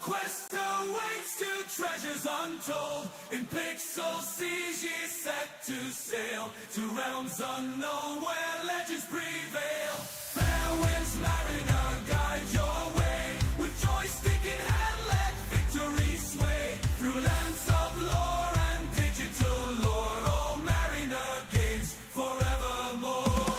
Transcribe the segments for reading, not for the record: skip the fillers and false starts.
quest awaits to treasures untold. In pixel seas ye set to sail to realms unknown where legends prevail. Fair winds, mariner, guide your way. With joystick in hand, let victory sway. Through lands of lore and digital lore, oh mariner games forevermore.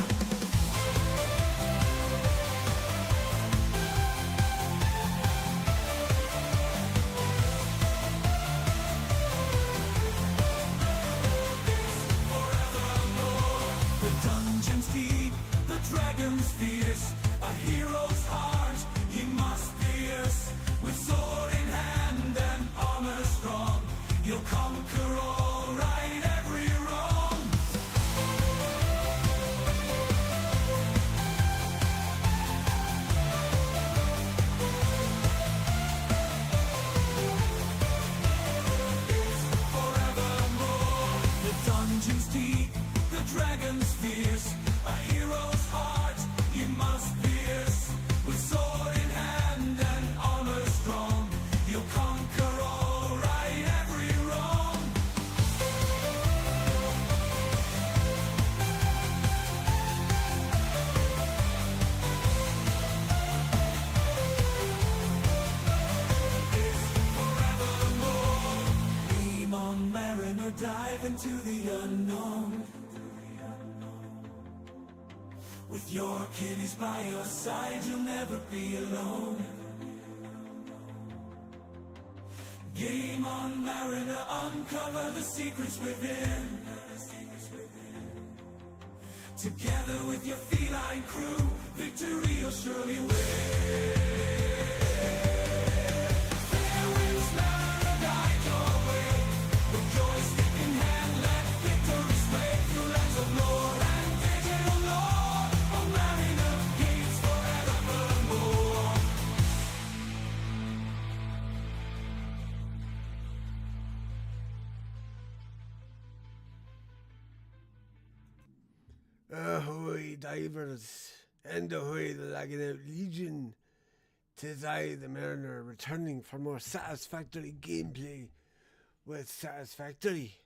Dragons fierce, a hero's heart he must pierce. With sword in hand and armor strong, he'll conquer all, right every wrong. It's forevermore. The dungeon's deep, the dragon's fierce, a hero's heart he must pierce. With sword in hand and armor strong, he'll conquer all, right every wrong. It's forevermore. Aim on, mariner, dive into the unknown. With your kiddies by your side, you'll never be alone. Game on, mariner, uncover the secrets within. Together with your feline crew, victory you'll surely win. Fair winds, mariner, guide your way. With joystick in hand, let victory sway. Through lands of lore and digital lore, oh mariner games forevermore. Ahoy, divers, and ahoy, the Laggin Out Legion. 'Tis I, the mariner, returning for more satisfactory gameplay with Satisfactory.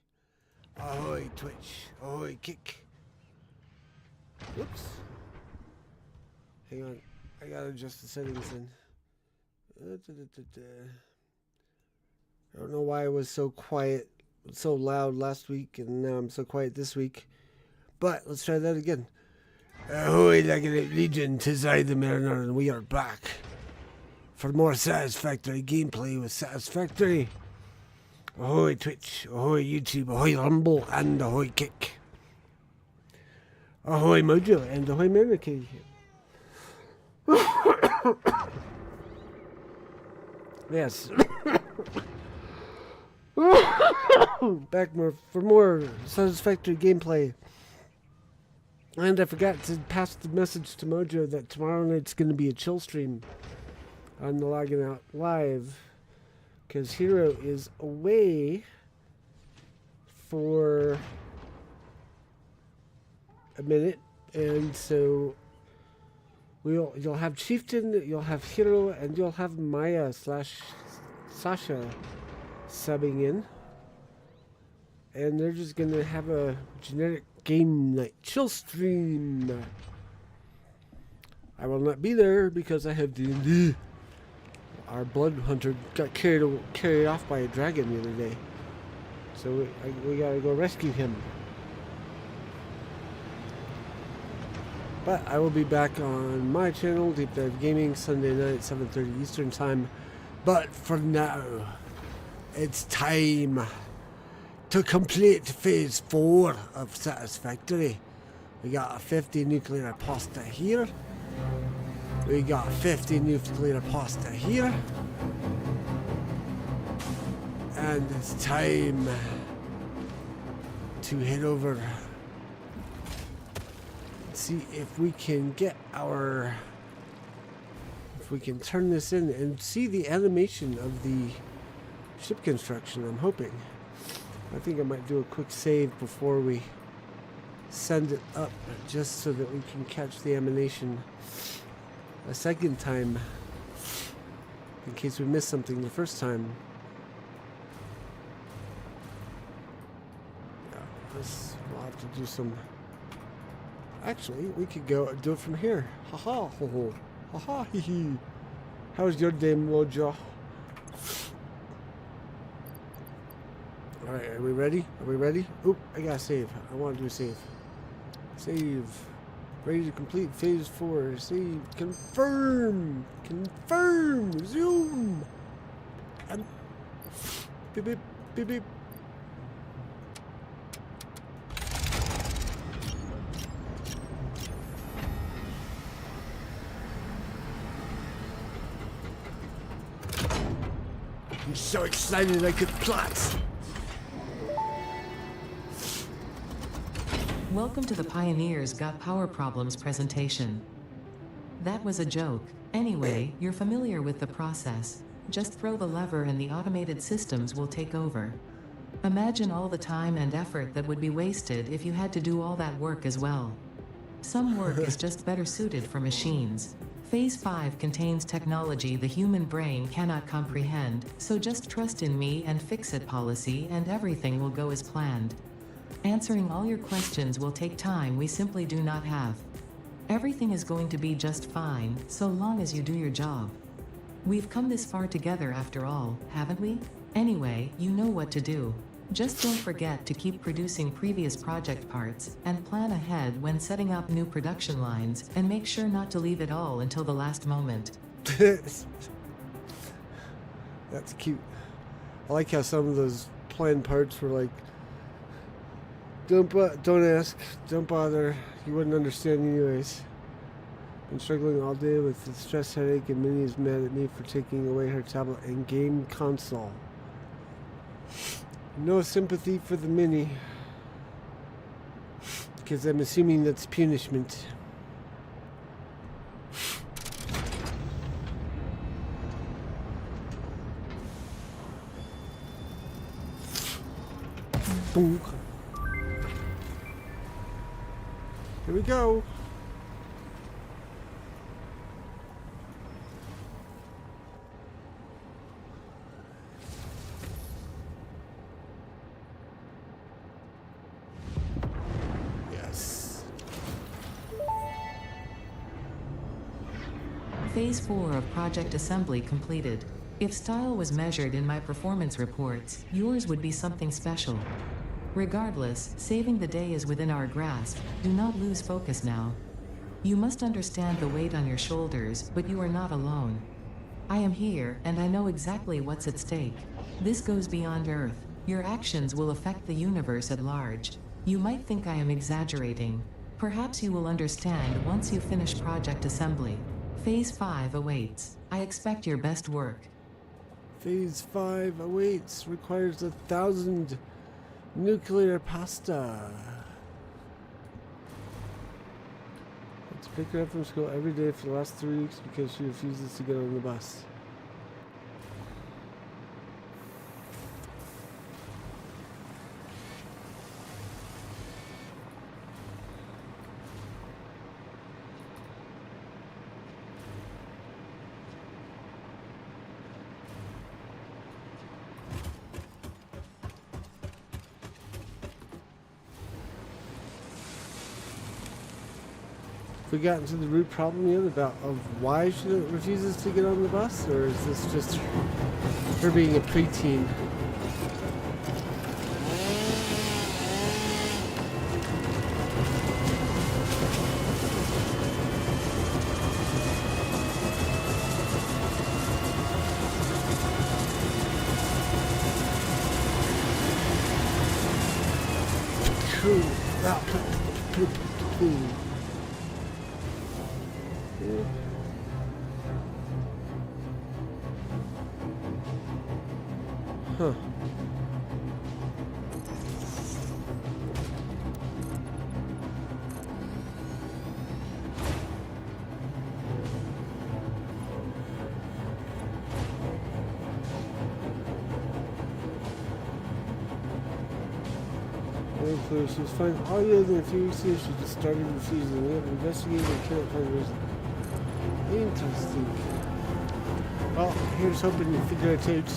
Ahoy, Twitch, ahoy, Kick. Whoops. Hang on, I gotta adjust the settings in. I don't know why I was so quiet, so loud last week, and now I'm so quiet this week. But let's try that again. Ahoy, Laggin Out Legion, 'tis I, the mariner, and we are back for more satisfactory gameplay with Satisfactory. Ahoy, Twitch, ahoy, YouTube, ahoy, Rumble, and ahoy, Kick. Ahoy, Mojo, and ahoy, Mariner King. Yes. Back for more satisfactory gameplay. And I forgot to pass the message to Mojo that tomorrow night's going to be a chill stream on the Laggin Out Live, because Hero is away for a minute, and so you'll have Chieftain, you'll have Hero, and you'll have Maya / Sasha subbing in, and they're just going to have a generic game night chill stream. I will not be there because I have D&D. Our blood hunter got carried off by a dragon the other day, so we gotta go rescue him. But I will be back on my channel, Deep Dive Gaming, Sunday night, 7:30 Eastern Time. But for now, it's time to complete Phase 4 of Satisfactory. We got a 50 nuclear pasta here. We got 50 nuclear pasta here. And it's time to head over, see if we can get if we can turn this in and see the animation of the ship construction, I'm hoping. I think I might do a quick save before we send it up, just so that we can catch the animation a second time. in case we missed something the first time. Yeah, we'll have to do some. Actually, we could go do it from here. Haha, ho ho, haha, hee hee. How's your day, Mojo? All right, are we ready? Are we ready? Oop, I gotta save. I want to do a save. Save. Ready to complete phase 4. Save. Confirm. Confirm. Zoom. And beep beep beep beep. I'm so excited I could plot. Welcome to the Pioneers Got Power Problems presentation. That was a joke. Anyway, you're familiar with the process. Just throw the lever and the automated systems will take over. Imagine all the time and effort that would be wasted if you had to do all that work as well. Some work is just better suited for machines. Phase 5 contains technology the human brain cannot comprehend, so just trust in me and fix it policy and everything will go as planned. Answering all your questions will take time we simply do not have. Everything is going to be just fine, so long as you do your job. We've come this far together after all, haven't we? Anyway, you know what to do. Just don't forget to keep producing previous project parts, and plan ahead when setting up new production lines, and make sure not to leave it all until the last moment. That's cute. I like how some of those planned parts were like, don't ask, don't bother, you wouldn't understand anyways. Been struggling all day with the stress headache, and Minnie is mad at me for taking away her tablet and game console. No sympathy for the Minnie, because I'm assuming that's punishment. Boom. Here we go. Yes. Phase 4 of Project Assembly completed. If style was measured in my performance reports, yours would be something special. Regardless, saving the day is within our grasp. Do not lose focus now. You must understand the weight on your shoulders, but you are not alone. I am here, and I know exactly what's at stake. This goes beyond Earth. Your actions will affect the universe at large. You might think I am exaggerating. Perhaps you will understand once you finish Project Assembly. Phase 5 awaits. I expect your best work. Phase 5 awaits. Requires 1,000 nuclear pasta. Let's pick her up from school every day for the last 3 weeks because she refuses to get on the bus. We got into the root problem yet about of why she refuses to get on the bus, or is this just her being a preteen? Cool. Huh. Very clear. She was fine all year, then a few weeks ago she just started refusing. We have investigated and cannot find a reason. Interesting. Well, Here's hoping to figure it out.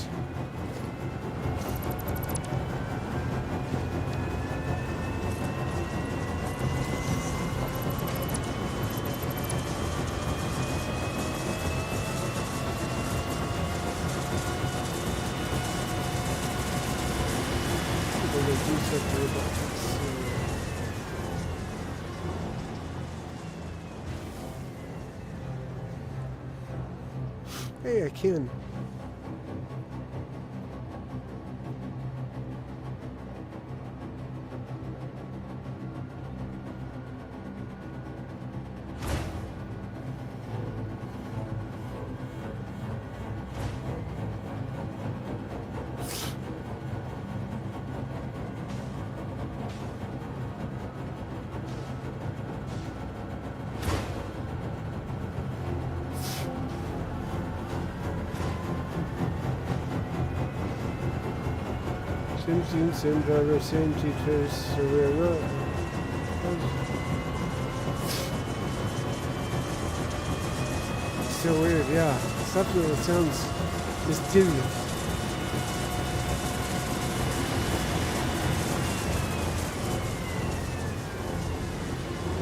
Hey, I can. Same scene, same driver, same teachers, so we're not. So weird, yeah. Stuff that sounds mysterious.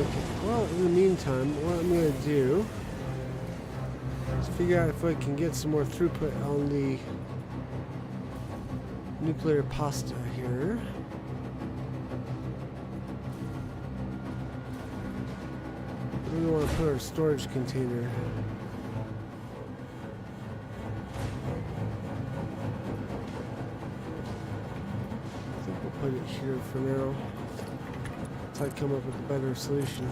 Okay, well, in the meantime, what I'm going to do is figure out if I can get some more throughput on the nuclear pasta here. We want to put our storage container. I think we'll put it here for now until I come up with a better solution.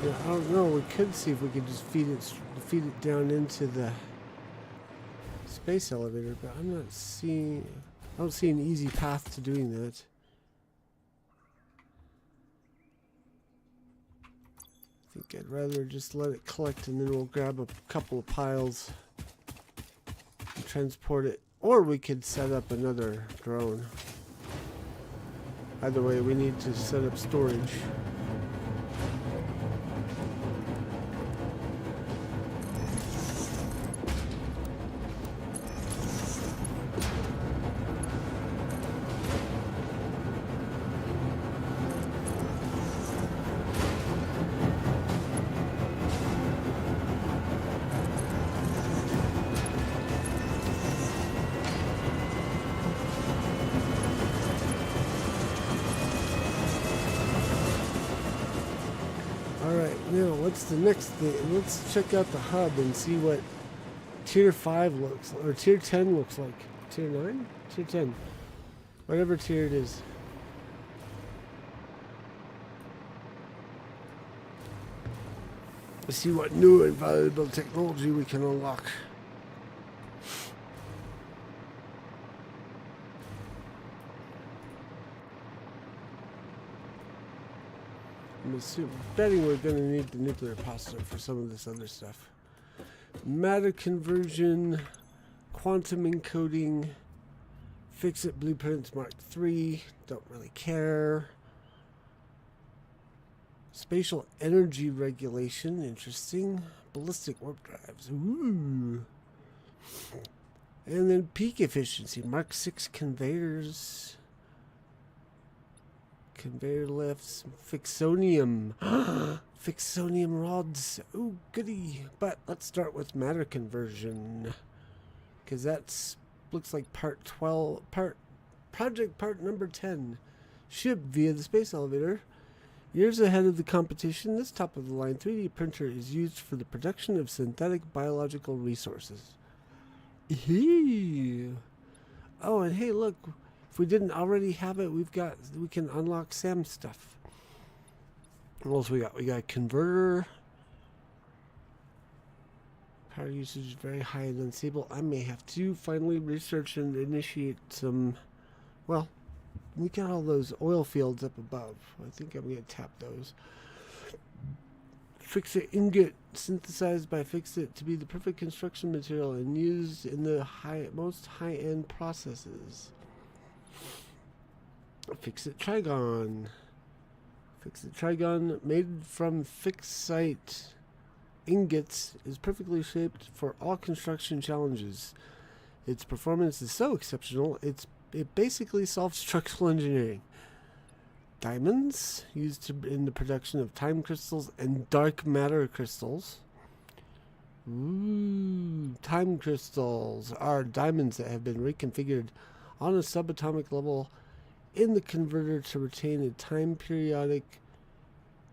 I don't know. We could see if we could just feed it down into the space elevator, but I don't see an easy path to doing that. I think I'd rather just let it collect and then we'll grab a couple of piles and transport it, or we could set up another drone. Either way, we need to set up storage. Alright, now what's the next thing? Let's check out the hub and see what tier 5 looks like, or tier 10 looks like. Tier 9? Tier 10. Whatever tier it is. Let's see what new and valuable technology we can unlock. I'm betting we're going to need the nuclear pasta for some of this other stuff. Matter conversion, quantum encoding, fix-it blueprints Mark III, don't really care. Spatial energy regulation, interesting. Ballistic warp drives, ooh. And then peak efficiency, Mark VI conveyors. Conveyor lifts, fixonium. Fixonium rods. Oh, goody. But let's start with matter conversion. Because that's looks like project part number 10. Ship via the space elevator. Years ahead of the competition, this top of the line 3D printer is used for the production of synthetic biological resources. Eehee. Oh, and hey, look. If we didn't already have it, we can unlock SAM stuff. What else we got? We got a converter. Power usage is very high and unstable. I may have to finally research and initiate some. Well, we got all those oil fields up above. I think I'm going to tap those. Fixit ingot synthesized by Fixit to be the perfect construction material and used in the most high-end processes. Fixit Trigon. Fixit Trigon, made from Fixite ingots, is perfectly shaped for all construction challenges. Its performance is so exceptional, it basically solves structural engineering. Diamonds, used in the production of time crystals and dark matter crystals. Ooh, time crystals are diamonds that have been reconfigured on a subatomic level in the converter to retain a time periodic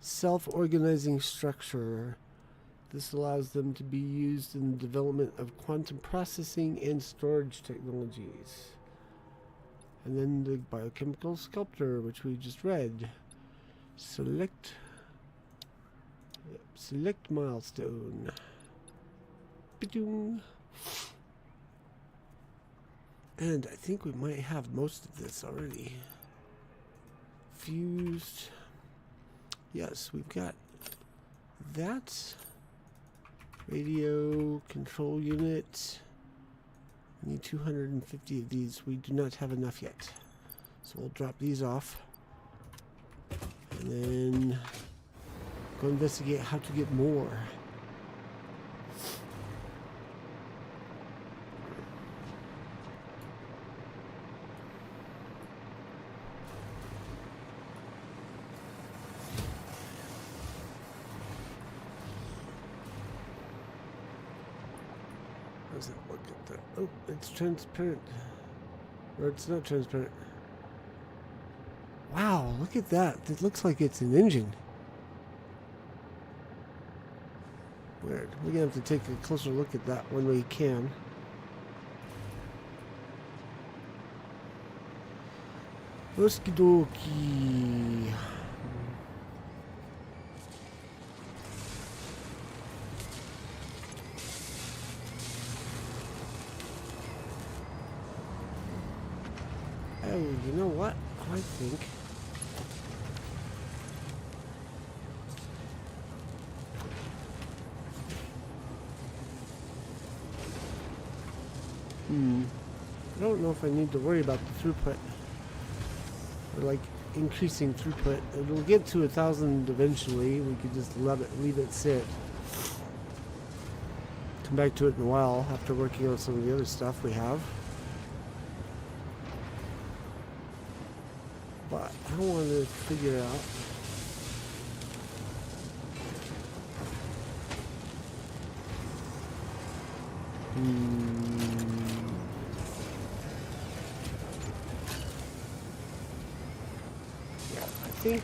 self-organizing structure. This allows them to be used in the development of quantum processing and storage technologies. And then the biochemical sculptor, which we just read. Select milestone. Ba-doom. And I think we might have most of this already. Fused. Yes, we've got that. Radio control unit. I need 250 of these. We do not have enough yet. So we'll drop these off. And then go investigate how to get more. How does it look at that? Oh, it's transparent. Or it's not transparent. Wow, look at that. It looks like it's an engine. Weird. We're going to have to take a closer look at that when we can. Okie dokie. Oh, you know what? I think I don't know if I need to worry about the throughput. Or like increasing throughput. It'll get to 1,000 eventually. We could just leave it sit. Come back to it in a while after working on some of the other stuff we have. But I want to figure out yeah, I think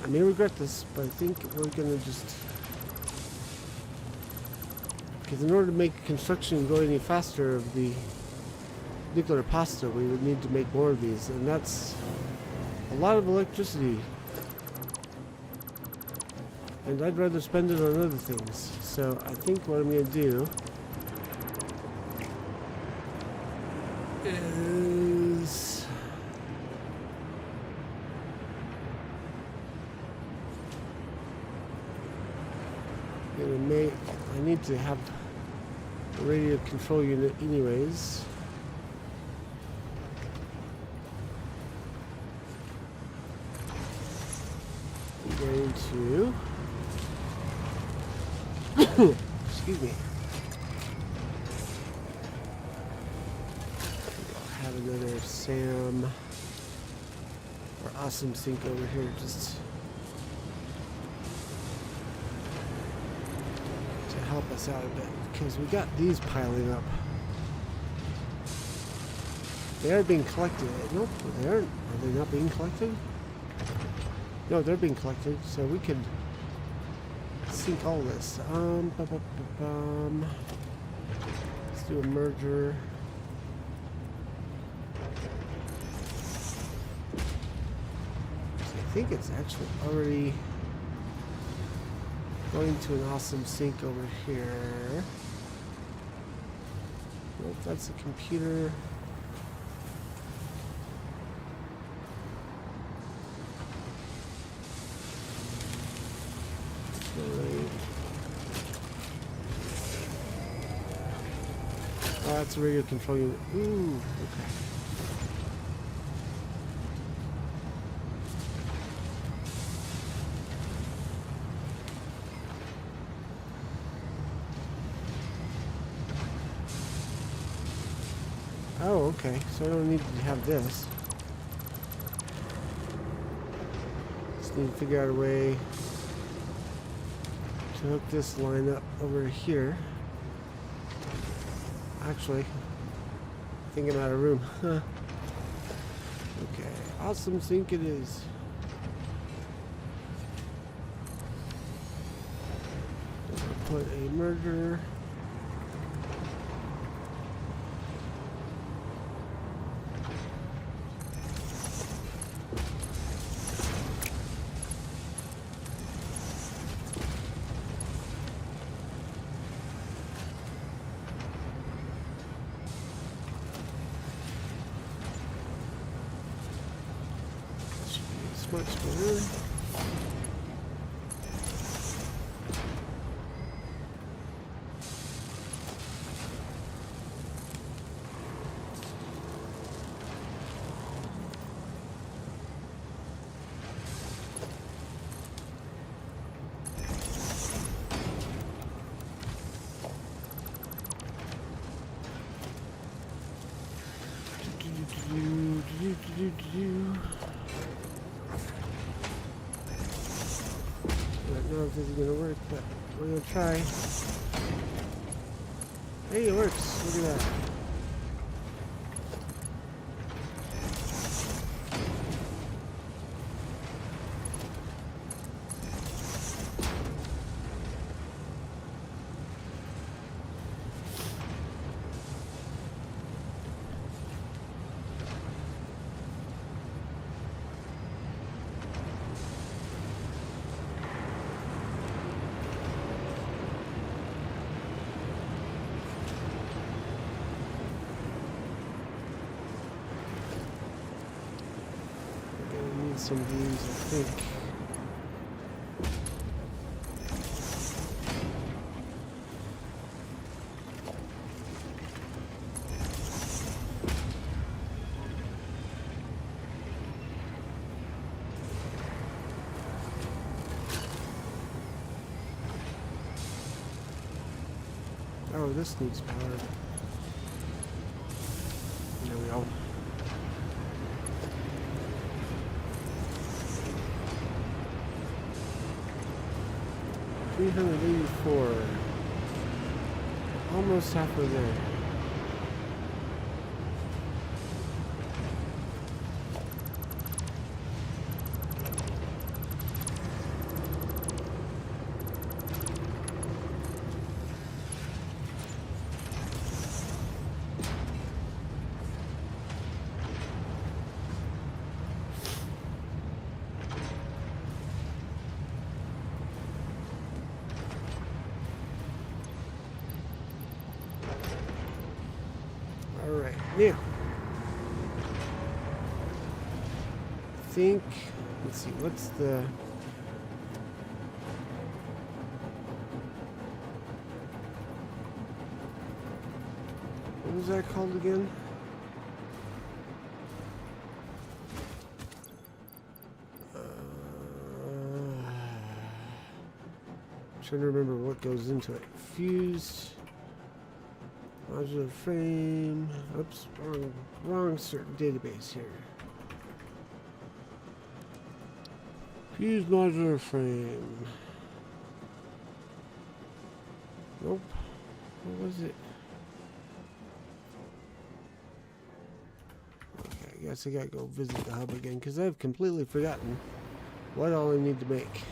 I may regret this, but I think we're gonna just, because in order to make construction go any faster of the nuclear pasta, we would need to make more of these, and that's a lot of electricity, and I'd rather spend it on other things. So I think what I'm going to do is I need to have a radio control unit anyways. Going to excuse me. I'll have another Sam or Awesome Sync over here just to help us out a bit, because we got these piling up. They are being collected. Nope, they aren't. Are they not being collected? No, they're being collected, so we could sync all this. Let's do a merger. So I think it's actually already going to an Awesome Sync over here. Nope, that's a computer. fine. Oh, that's a radio control unit. Ooh, okay. Oh, okay. So I don't need to have this. Just need to figure out a way to hook this line up over here. Actually, I think I'm out of room. Huh. Okay. Awesome sync it is. Put a merger. Much better. I don't know if this is gonna work, but we're gonna try. Hey, it works. Look at that. Some of these, I think. Oh, this needs power. There we go. $384. Almost halfway there. Alright, now I think, let's see, what's the what was that called again? Trying to remember what goes into it. Fused modular frame. Oops, wrong certain database here. Fused modular frame. Nope. What was it? Okay, I guess I gotta go visit the hub again because I've completely forgotten what all I need to make.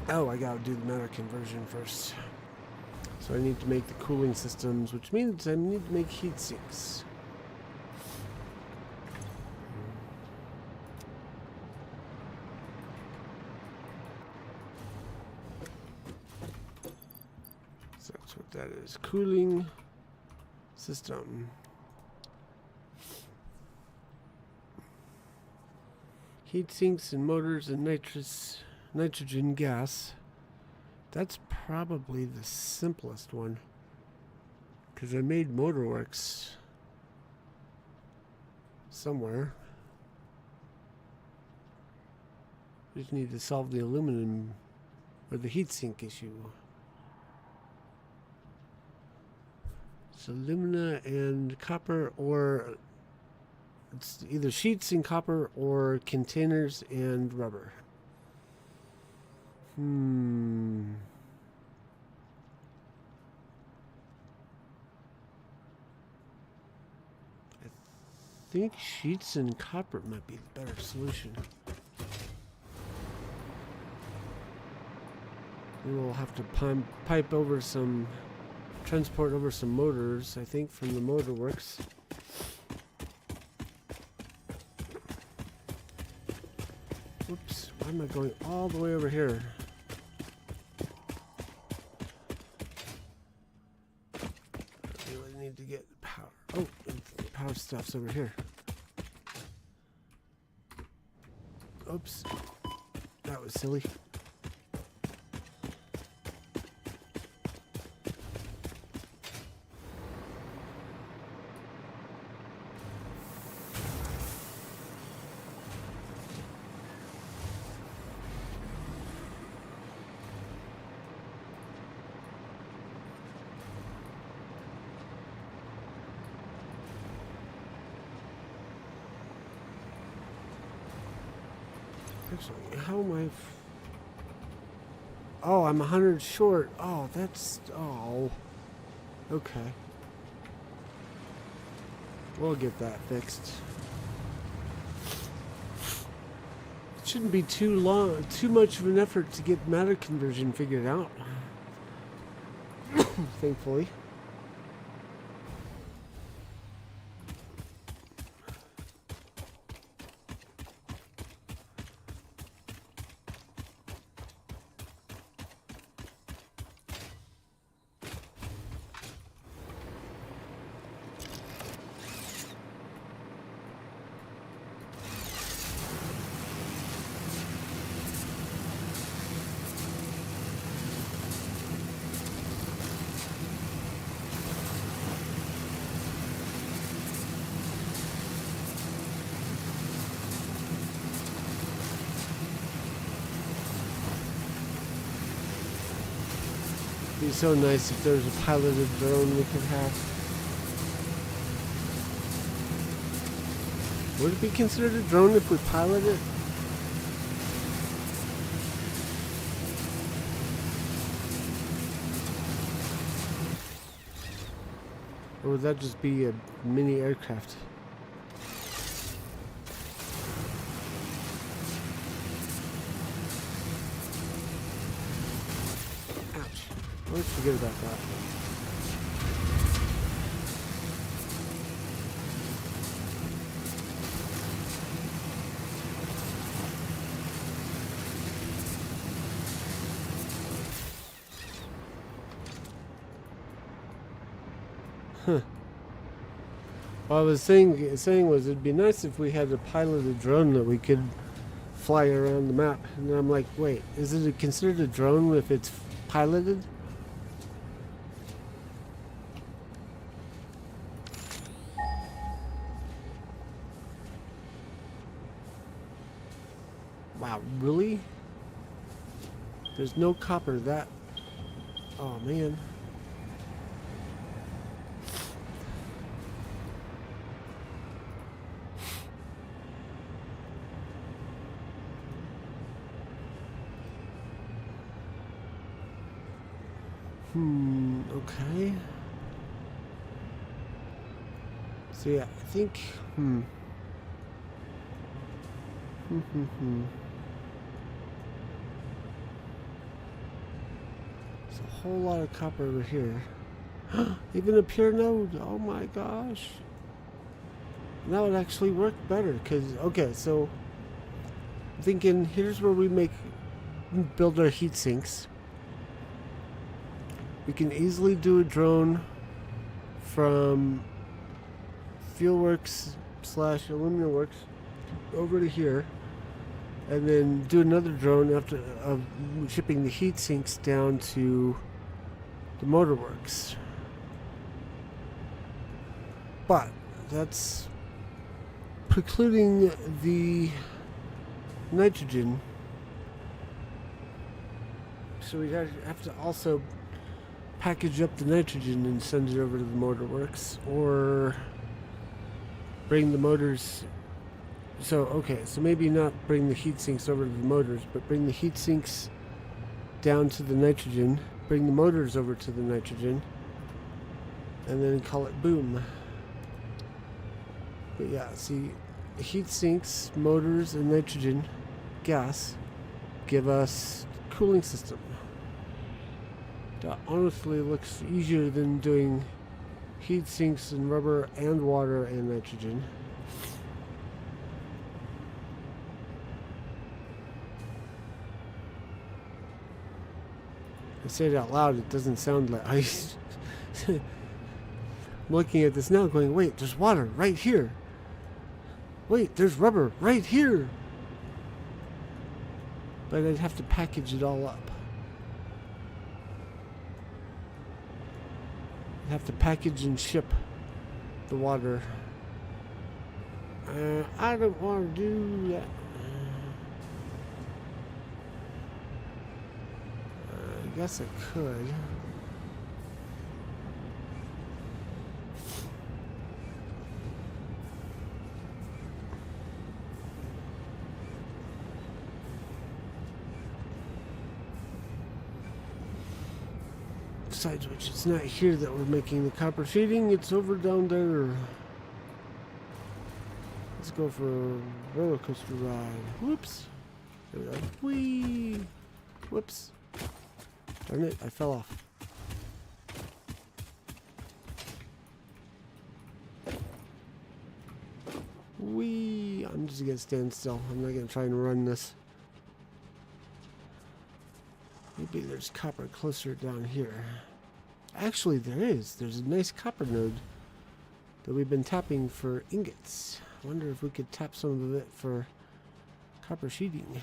Oh, I gotta do the matter conversion first. So I need to make the cooling systems, which means I need to make heat sinks. So that's what that is. Cooling system. Heat sinks and motors and nitrogen gas. That's probably the simplest one, because I made Motorworks somewhere. Just need to solve the aluminum or the heatsink issue. It's alumina and copper, or it's either sheets and copper or containers and rubber. I think sheets and copper might be the better solution. We'll have to pipe over some, transport over some motors, I think, from the Motorworks. Oops, why am I going all the way over here? I really need to get power. Oh, the power stuff's over here. Oops, that was silly. Actually, how am I? Oh, I'm 100 short. Oh, that's... Oh. Okay. We'll get that fixed. It shouldn't be too much of an effort to get matter conversion figured out. Thankfully. It'd be so nice if there was a piloted drone we could have. Would it be considered a drone if we pilot it? Or would that just be a mini aircraft? Let's forget about that. Huh. What I was saying was it'd be nice if we had a piloted drone that we could fly around the map. And I'm like, wait, is it considered a drone if it's piloted? Wow, really? There's no copper that... Oh, man. Okay. So yeah, I think... There's a whole lot of copper over here. Even a pure node. Oh my gosh. That would actually work better because, okay, so I'm thinking here's where we build our heat sinks. We can easily do a drone from Fuelworks / Aluminum Works over to here, and then do another drone after shipping the heat sinks down to the motorworks. But that's precluding the nitrogen, so we have to also package up the nitrogen and send it over to the motorworks, or bring the motors. So maybe not bring the heat sinks over to the motors, but bring the heat sinks down to the nitrogen, bring the motors over to the nitrogen, and then call it boom. But yeah, see, heat sinks, motors, and nitrogen gas give us cooling system. That honestly looks easier than doing heat sinks and rubber and water and nitrogen. I say it out loud, it doesn't sound like I'm looking at this now going, wait, there's water right here. Wait, there's rubber right here. But I'd have to package it all up. I'd have to package and ship the water. I don't want to do that. I guess I could. Besides which, it's not here that we're making the copper sheeting, it's over down there. Let's go for a roller coaster ride. Whoops. There we go. Whee! Whoops. Darn it, I fell off. Whee! I'm just gonna stand still. I'm not gonna try and run this. Maybe there's copper closer down here. Actually, there is. There's a nice copper node that we've been tapping for ingots. I wonder if we could tap some of it for copper sheeting.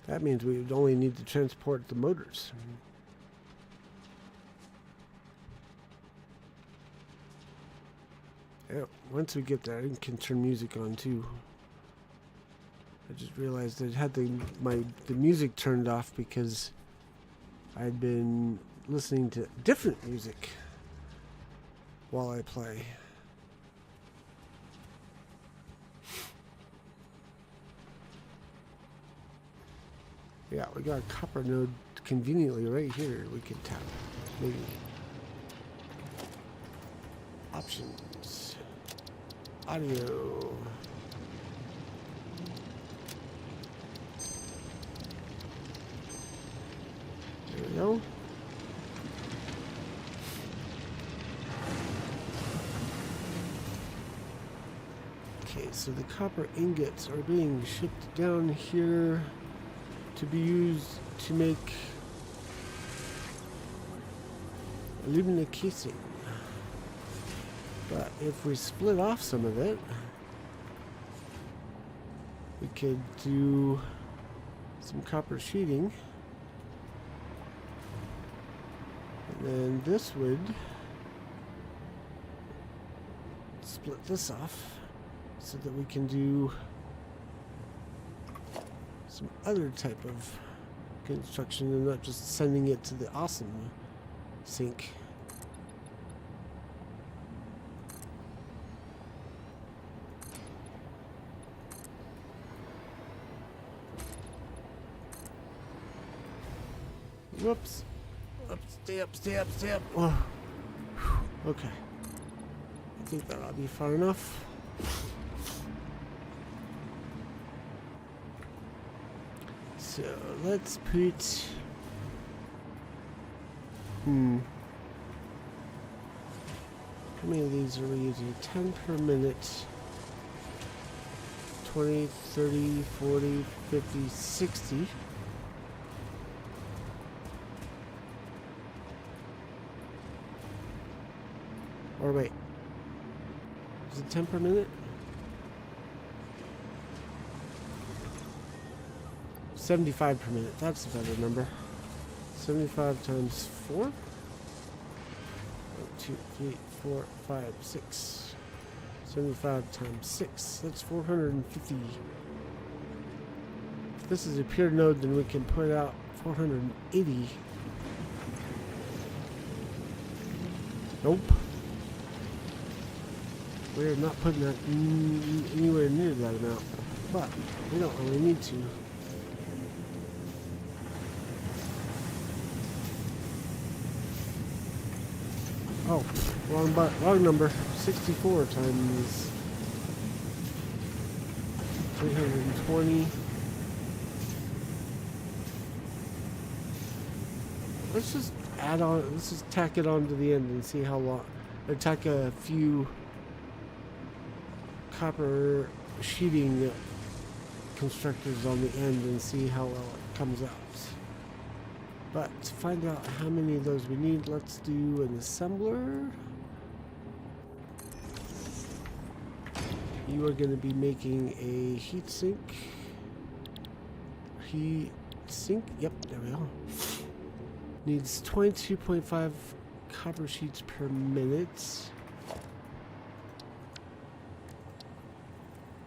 That means we would only need to transport the motors. Yeah, once we get there, I can turn music on too. I just realized I had the music turned off because I'd been listening to different music while I play. Yeah, we got a copper node conveniently right here. We could tap maybe. Options. Audio. There we go. Okay, so the copper ingots are being shipped down here to be used to make aluminum casing. But if we split off some of it, we could do some copper sheeting. And then this would split this off so that we can do some other type of construction and not just sending it to the awesome sink. Whoops. Up, stay up, stay up, stay up. Oh. Okay. I think that'll be far enough. So let's put how many of these are we using? 10 per minute. 20, 30, 40, 50, 60. Or wait. Is it 10 per minute? 75 per minute. That's a better number. 75 times 4? 1, 2, 3, 4, 5, 6. 75 times 6. That's 450. If this is a pure node, then we can put out 480. Nope. We're not putting that anywhere near that amount. But we don't really need to. Oh, wrong number. 64 times 320. Let's just add on. Let's just tack it on to the end and see how long. Or tack a few copper sheeting constructors on the end and see how well it comes out. But to find out how many of those we need, let's do an assembler. You are going to be making a heat sink. Heat sink, yep, there we go. Needs 22.5 copper sheets per minute.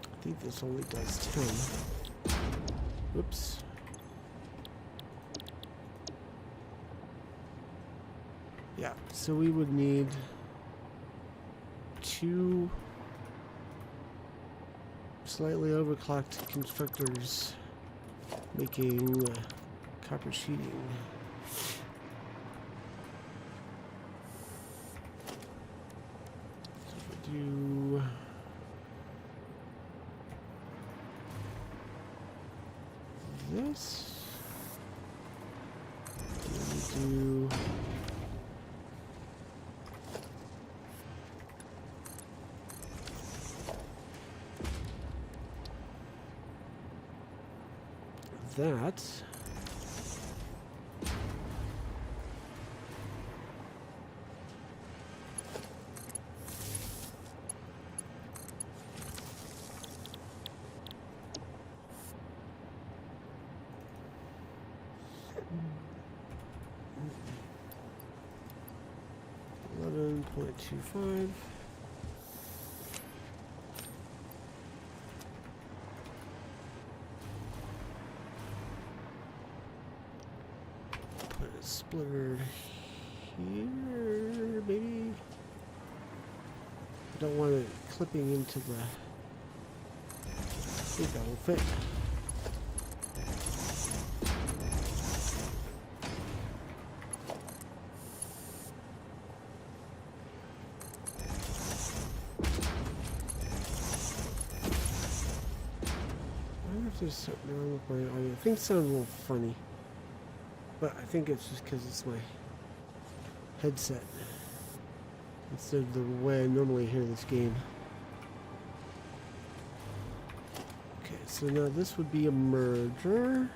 I think this only does 10. Whoops. Yeah, so we would need 2 slightly overclocked constructors making copper sheeting. So if we do this, and then we do that. $11.25. Put a splitter here, maybe. I don't want it clipping into the. I think that will fit. There's something wrong with my audio. Things sound a little funny, but I think it's just because it's my headset instead of the way I normally hear this game. Okay, so now this would be a merger.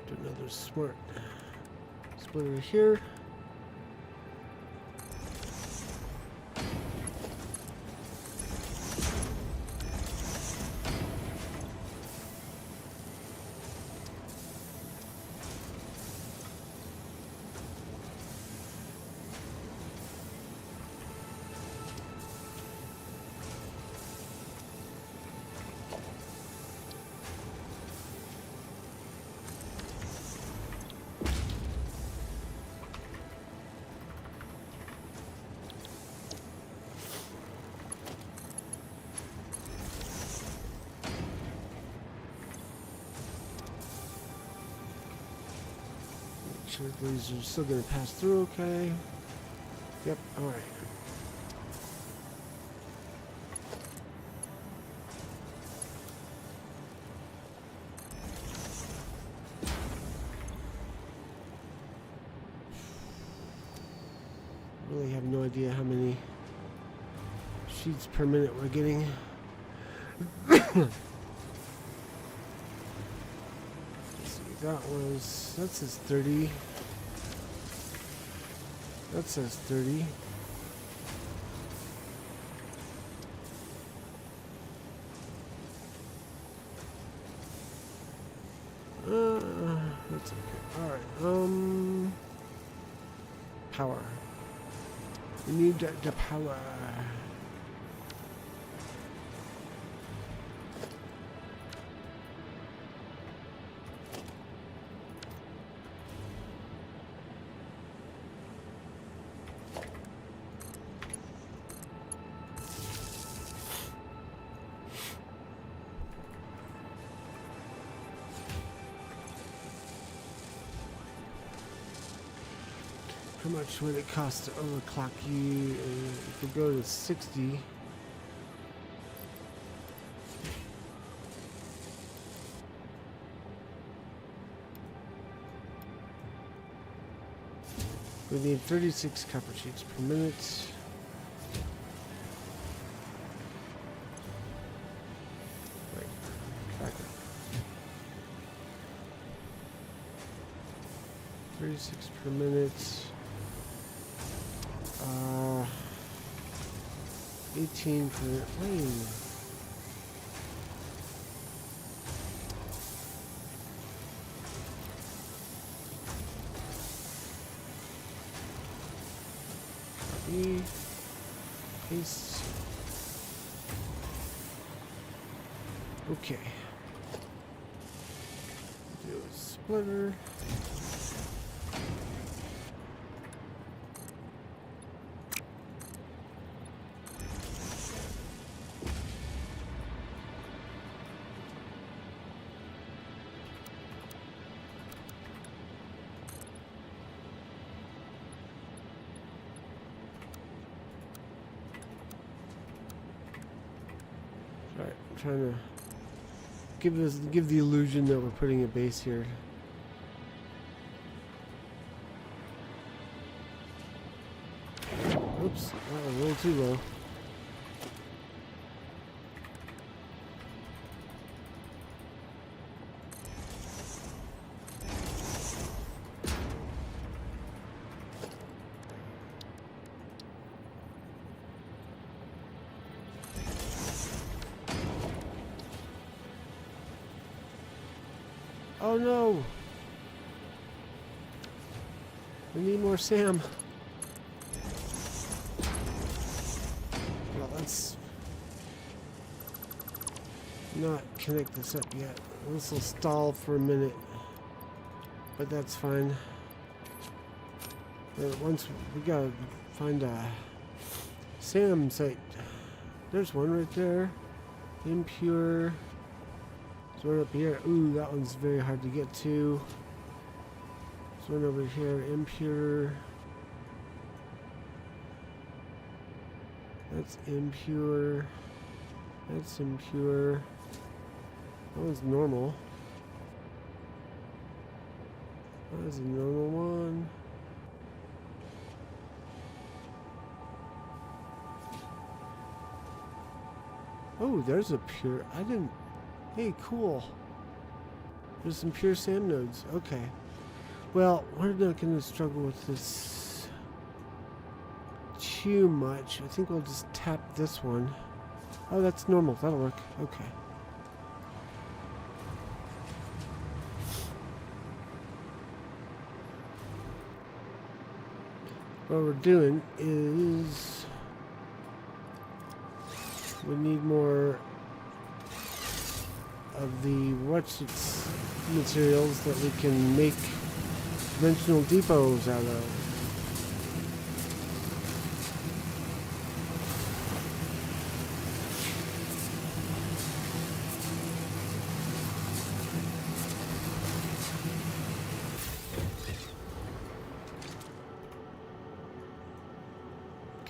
Do another smart splitter here. sure the laser's still gonna pass through okay. Yep, alright. Really have no idea how many sheets per minute we're getting. That says 30. That says 30. That's okay. Alright, power. We need the power. How much would it cost to overclock you? If we go to 60. We need 36 copper sheets per minute. Wait, back up. 36 per minute. 18 per lane. Copy. Paste. Okay. Do a splitter. Alright, I'm trying to give the illusion that we're putting a base here. Oops, that was a little too low. Oh no! We need more Sam. Well, let's not connect this up yet. This will stall for a minute, but that's fine. Once we gotta find a Sam site. There's one right there. Impure. There's one up here. Ooh, that one's very hard to get to. There's one over here. Impure. That's impure. That's impure. That one's normal. That is a normal one. Oh, there's a pure. I didn't. Hey, cool. There's some pure SAM nodes. Okay. Well, we're not going to struggle with this too much. I think we'll just tap this one. Oh, that's normal. That'll work. Okay. What we're doing is we need more of the materials that we can make dimensional depots out of.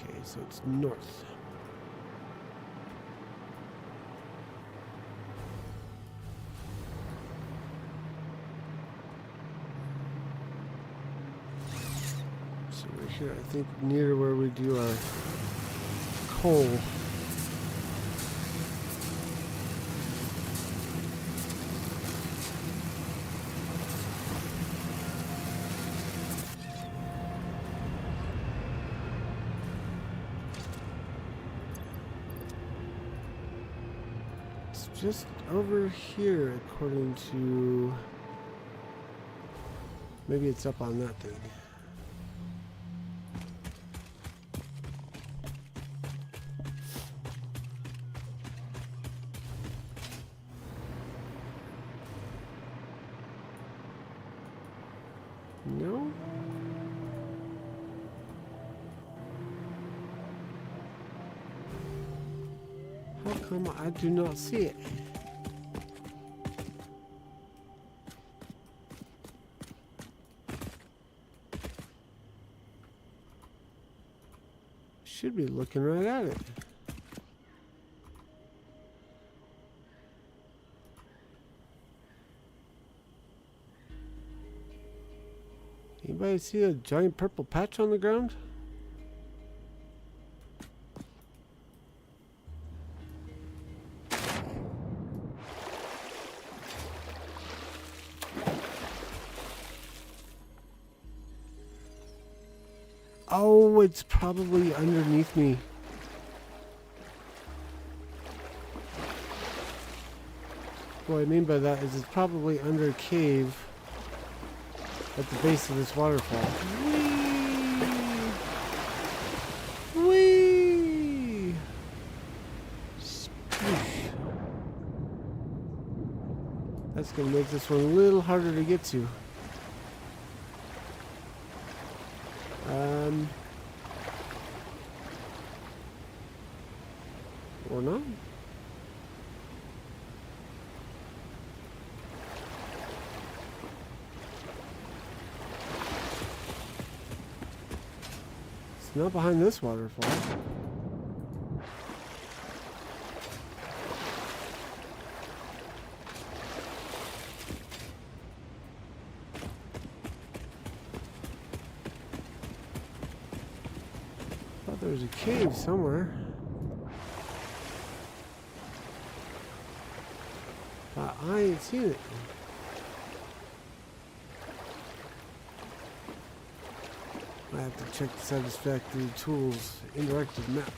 Okay, so it's north. So we're here, I think, near where we do our coal. It's just over here, according to... Maybe it's up on that thing. No? How come I do not see it? Should be looking right at it. Anybody see a giant purple patch on the ground? Oh, it's probably underneath me. What I mean by that is it's probably under a cave at the base of this waterfall. Whee! Whee! Sploosh. That's gonna make this one a little harder to get to. Or not? It's not behind this waterfall. Thought there was a cave somewhere. But I ain't seen it. I have to check the satisfactory tools interactive map.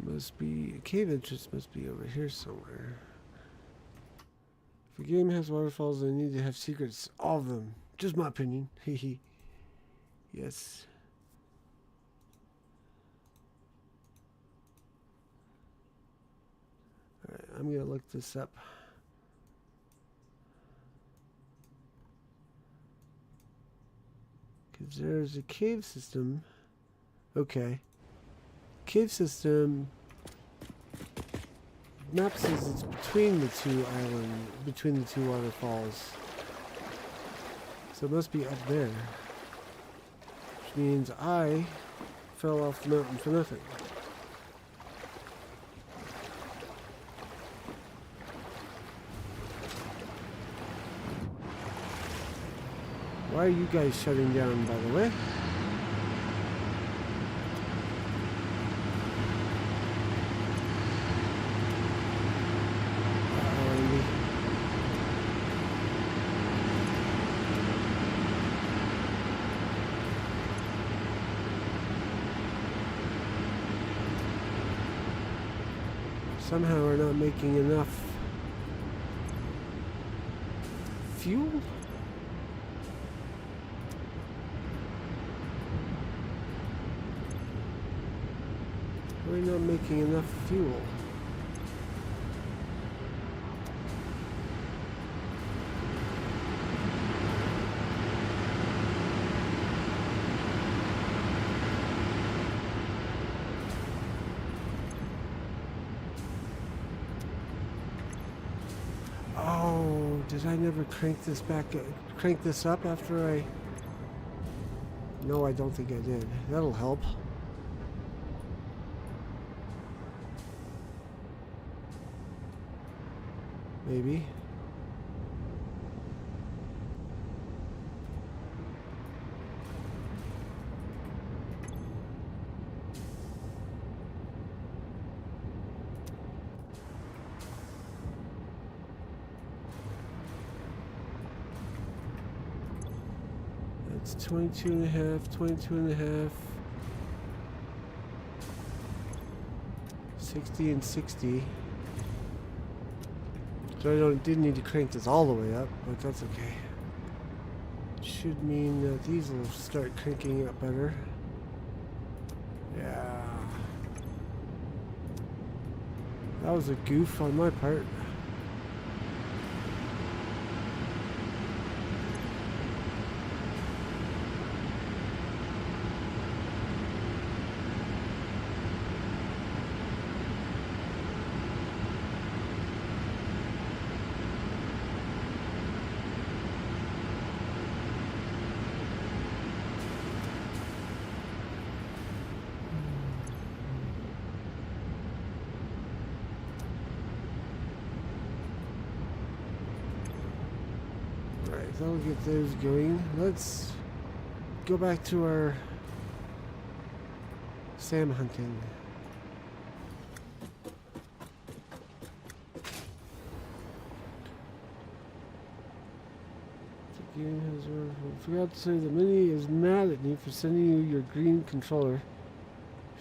Must be a cave entrance, must be over here somewhere. If a game has waterfalls, they need to have secrets. All of them. Just my opinion. Hehe. Yes. Alright, I'm gonna look this up. Because there's a cave system. Okay. Cave system. Map says it's between the two islands, between the two waterfalls. So it must be up there. Which means I fell off the mountain for nothing. Why are you guys shutting down, by the way? Somehow we're not making enough fuel? We're not making enough fuel. did I never crank this up after I... No, I don't think I did. That'll help. Maybe. It's 22 and a half, 22 and a half, 60 and 60. So I didn't need to crank this all the way up, but that's okay. Should mean that these will start cranking up better. Yeah. That was a goof on my part. That'll get those going. Let's go back to our Sam hunting. The game has I forgot to say that Minnie is mad at me for sending you your green controller.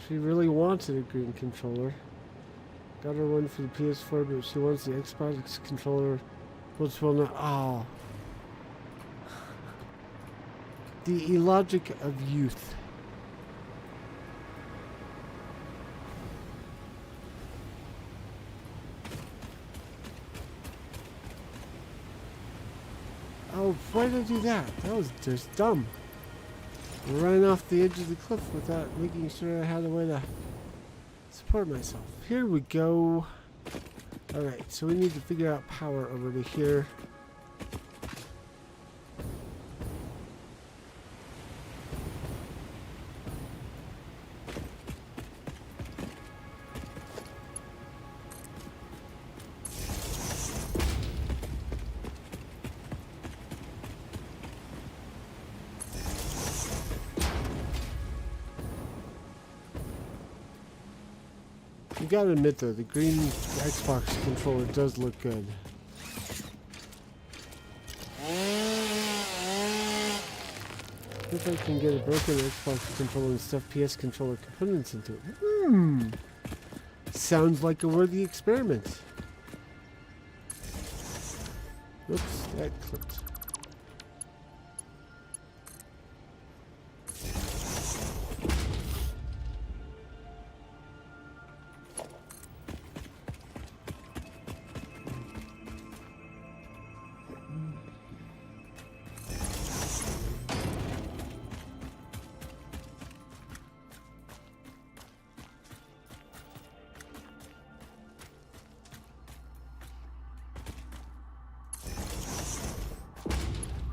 She really wanted a green controller. Got her one for the PS4, but she wants the Xbox controller, which will not. Oh. The illogic of youth. Oh, why did I do that? That was just dumb. I ran off the edge of the cliff without making sure I had a way to support myself. Here we go. Alright, so we need to figure out power over to here. You gotta admit though, the green Xbox controller does look good. If I can get a broken Xbox controller and stuff PS controller components into it. Sounds like a worthy experiment. Whoops, that clipped.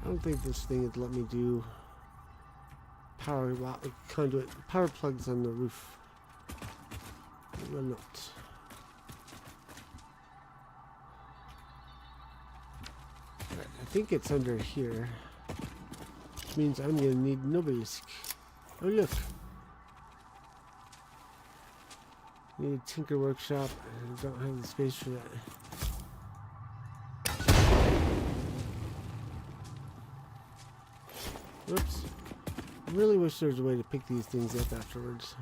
I don't think this thing would let me do power conduit power plugs on the roof. It will not. Right, I think it's under here, which means I'm gonna need nobody's. Oh look, need a tinker workshop. I don't have the space for that. Whoops. I really wish there was a way to pick these things up afterwards.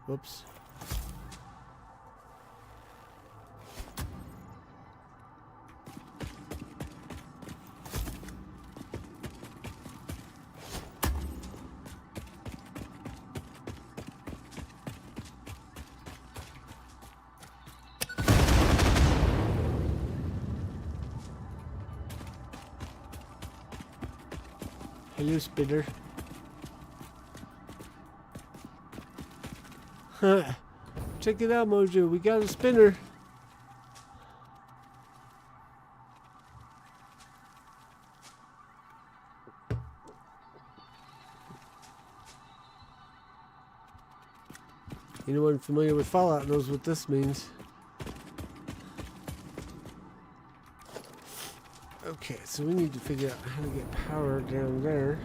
Whoops. Hello, Spitter. Check it out, Mojo. We got a spinner. Anyone familiar with Fallout knows what this means. Okay, so we need to figure out how to get power down there.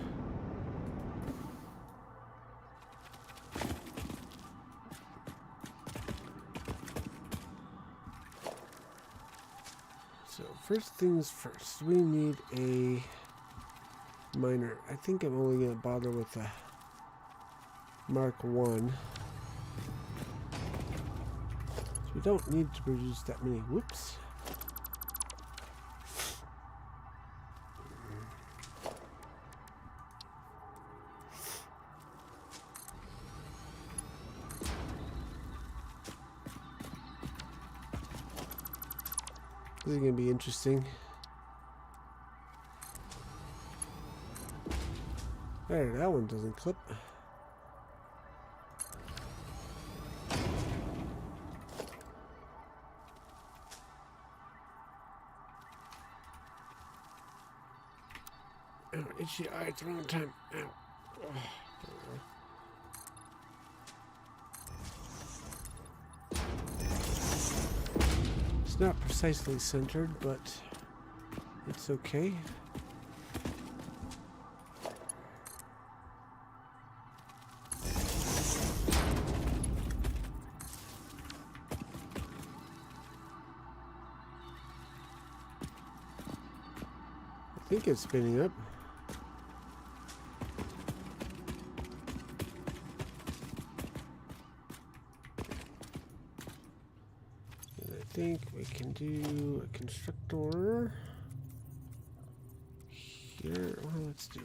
So first things first, we need a miner. I think I'm only going to bother with the Mark 1. So we don't need to produce that many. Whoops. This is going to be interesting. There, that one doesn't clip. Oh, itchy eye at the wrong time. Ow. Oh. Not precisely centered, but it's okay. I think it's spinning up. I think we can do a constructor here. Well, let's do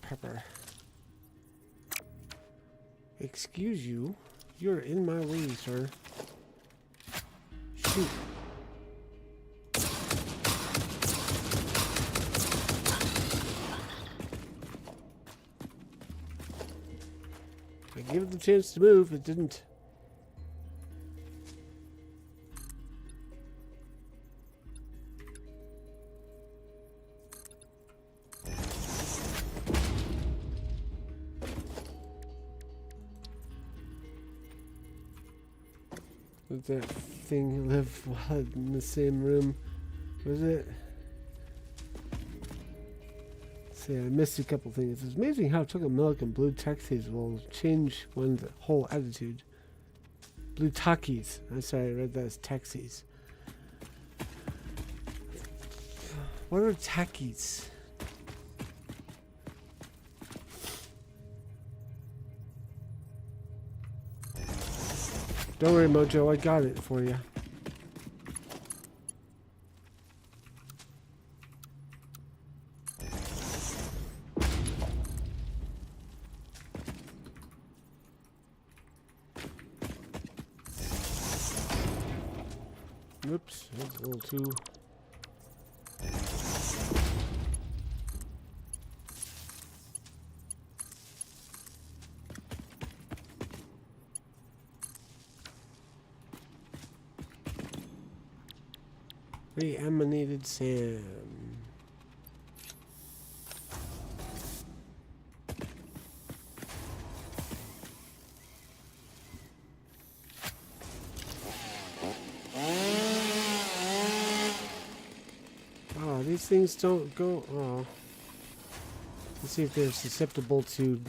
pepper. Excuse you, you're in my way, sir. Shoot. I gave it the chance to move, it didn't. Let that thing live while in the same room. Was it? See, I missed a couple things. It's amazing how chocolate milk and blue taxis will change one's whole attitude. Blue takis. I'm sorry, I read that as taxis. What are takis? Don't worry, Mojo, I got it for you. Oops, that's a little too... Reanimated Sam. Oh, these things don't go. Oh. Let's see if they're susceptible to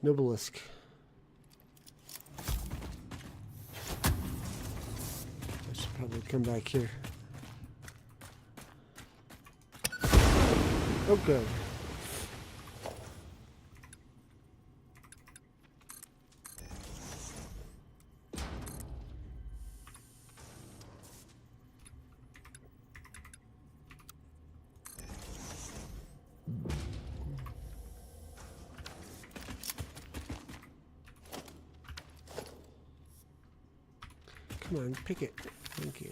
Nobelisk. I should probably come back here. Oh, good. Come on, pick it. Thank you.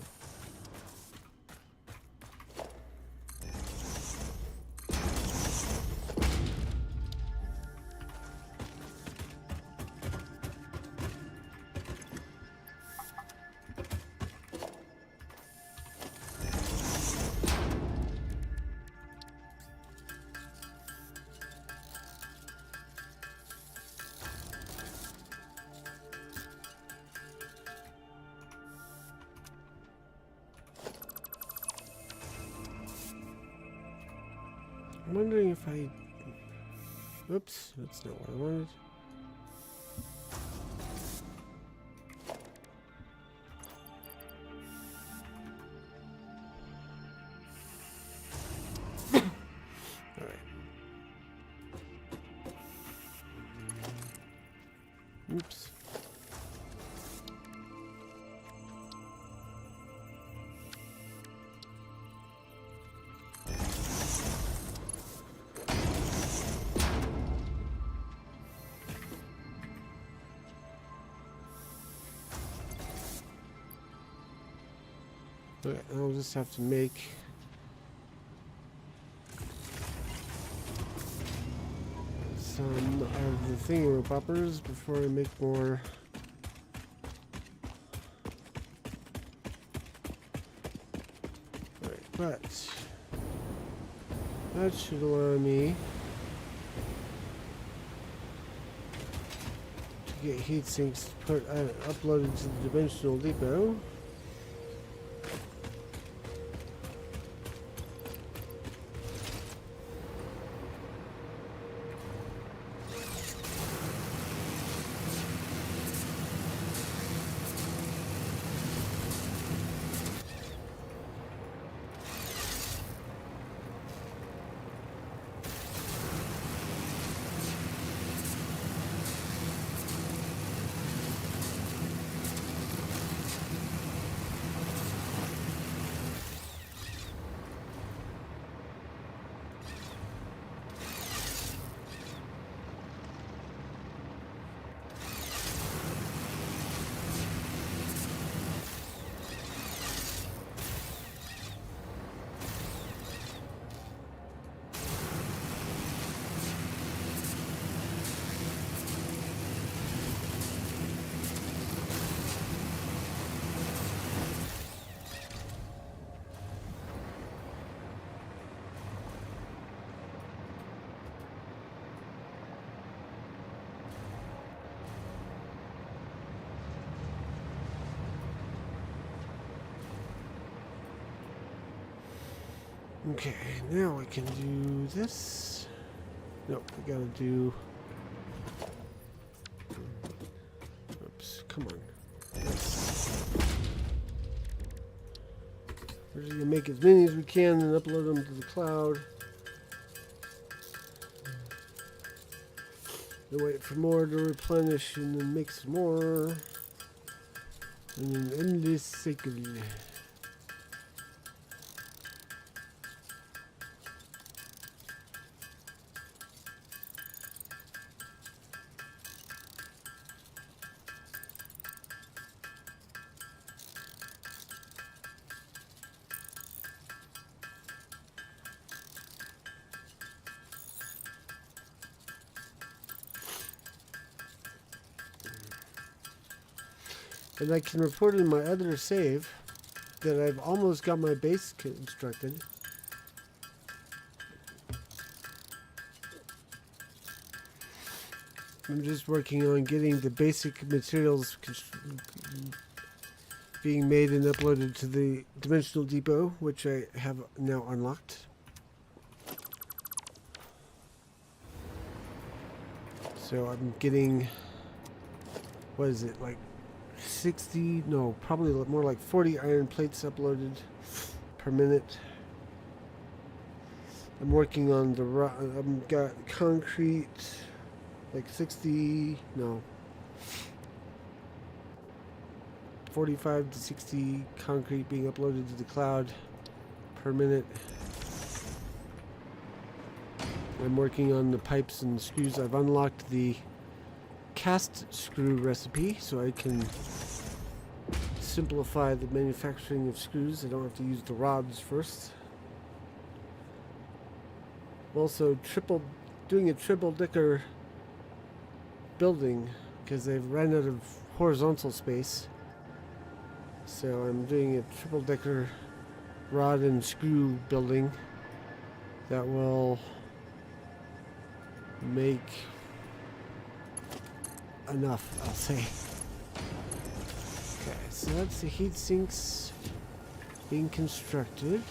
I'm wondering if I... Oops, that's not what I wanted. Alright. Oops. Okay, I'll just have to make some of the thingy-poppers before I make more. Alright, but that should allow me to get heat sinks uploaded to the dimensional depot. Okay, now we can do this. Nope, we gotta do... Oops, come on. This. We're just gonna make as many as we can and upload them to the cloud. Then wait for more to replenish and then make some more. And an endless cycle. And I can report in my other save that I've almost got my base constructed. I'm just working on getting the basic materials being made and uploaded to the Dimensional Depot, which I have now unlocked. So I'm getting, what is it, like 60, no, probably more like 40 iron plates uploaded per minute. I'm working on the I've got concrete, like 60, no, 45 to 60 concrete being uploaded to the cloud per minute. I'm working on the pipes and screws. I've unlocked the cast screw recipe so I can simplify the manufacturing of screws. I don't have to use the rods first. I'm also doing a triple decker building because they've run out of horizontal space. So I'm doing a triple decker rod and screw building that will make enough, I'll say. Okay, so that's the heat sinks being constructed.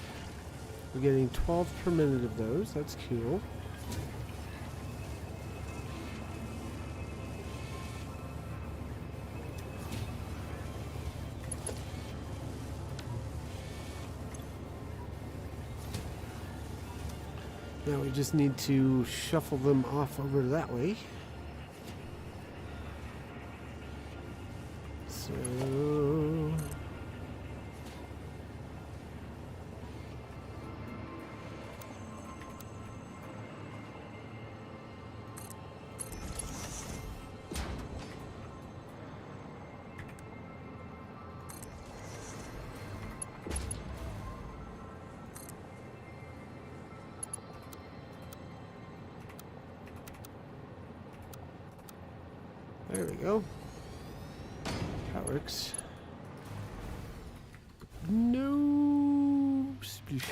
We're getting 12 per minute of those. That's cool. Now we just need to shuffle them off over that way. So there we go. That works. No splish.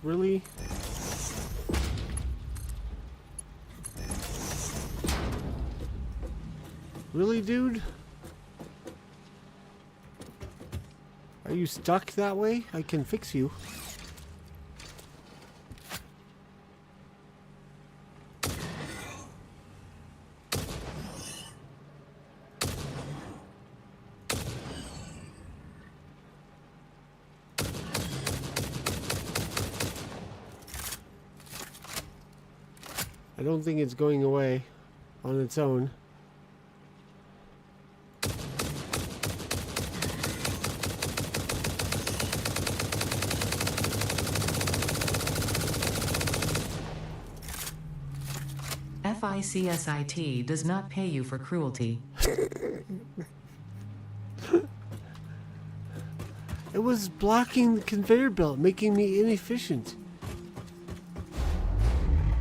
Really? Really, dude? Are you stuck that way? I can fix you. I don't think it's going away on its own. FICSIT does not pay you for cruelty. It was blocking the conveyor belt, making me inefficient.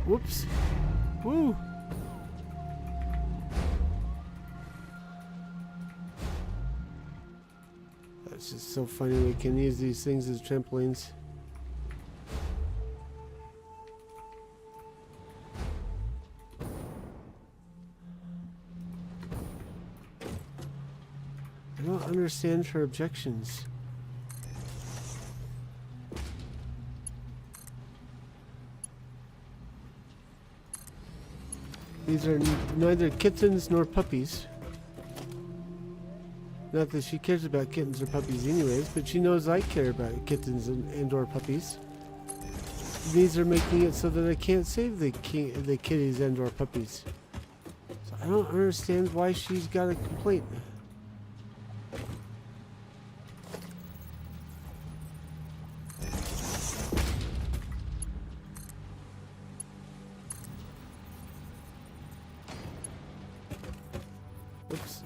Whoops. Woo. That's just so funny. We can use these things as trampolines. I don't understand her objections. These are neither kittens nor puppies. Not that she cares about kittens or puppies anyways, but she knows I care about kittens and or puppies. These are making it so that I can't save the kitties and or puppies. So I don't understand why she's got a complaint. Oops.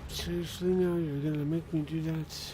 Seriously now, you're gonna make me do that?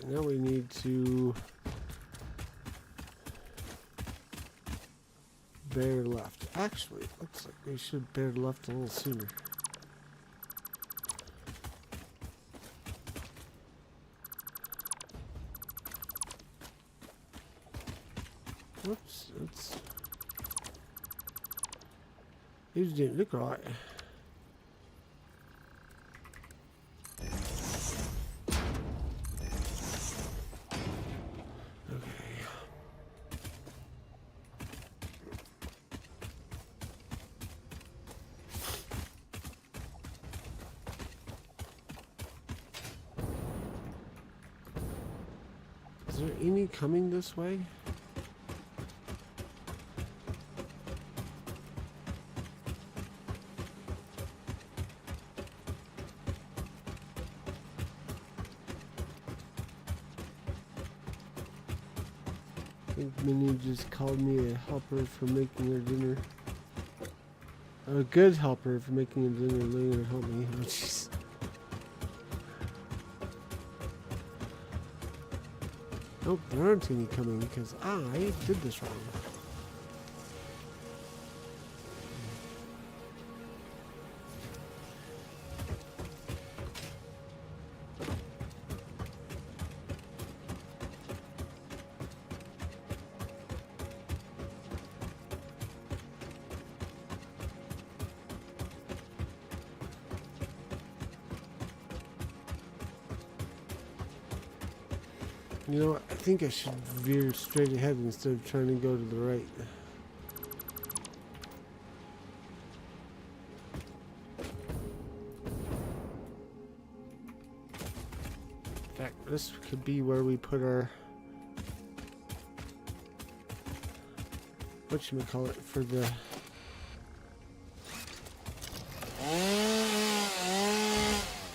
now we need to bear left. Actually, it looks like we should bear left a little sooner. Whoops, it's... These didn't look right. Is there any coming this way? I think Minnie just called me a helper for making her dinner. A good helper for making her dinner. Later, help me. Oh, jeez. Nope, there aren't any coming because I did this wrong. You know what? I think I should veer straight ahead instead of trying to go to the right. In fact, this could be where we put our... whatchamacallit for the...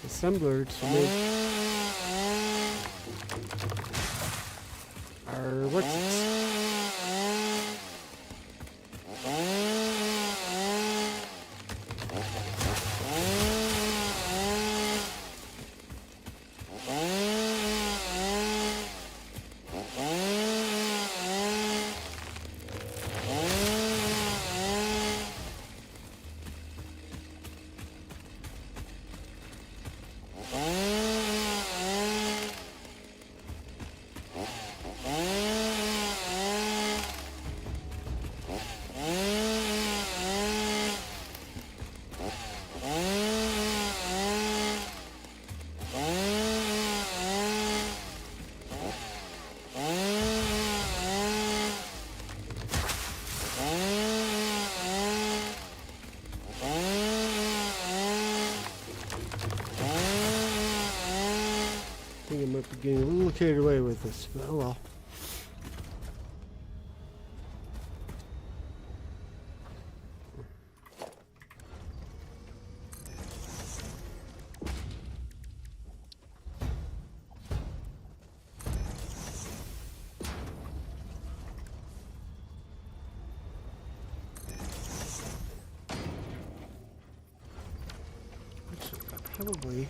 assembler to make... our what's I think I might be getting a little carried away with this, but oh well. Actually, I probably...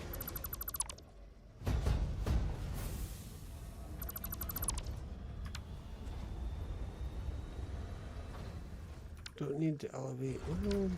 don't need to elevate. Well,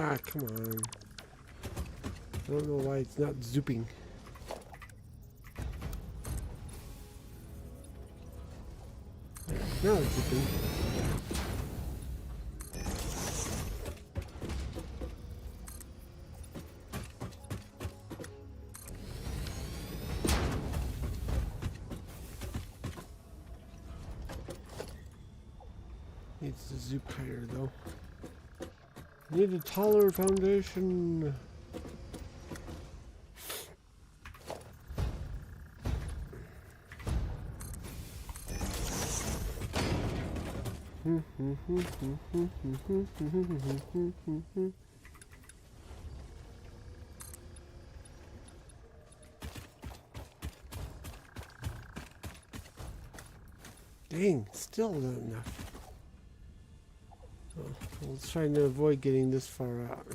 Ah, come on. I don't know why it's not zooping. Now it's zooping. Needs to zoop higher though. Need a taller foundation. Dang, still not enough. Oh, let's try to avoid getting this far out.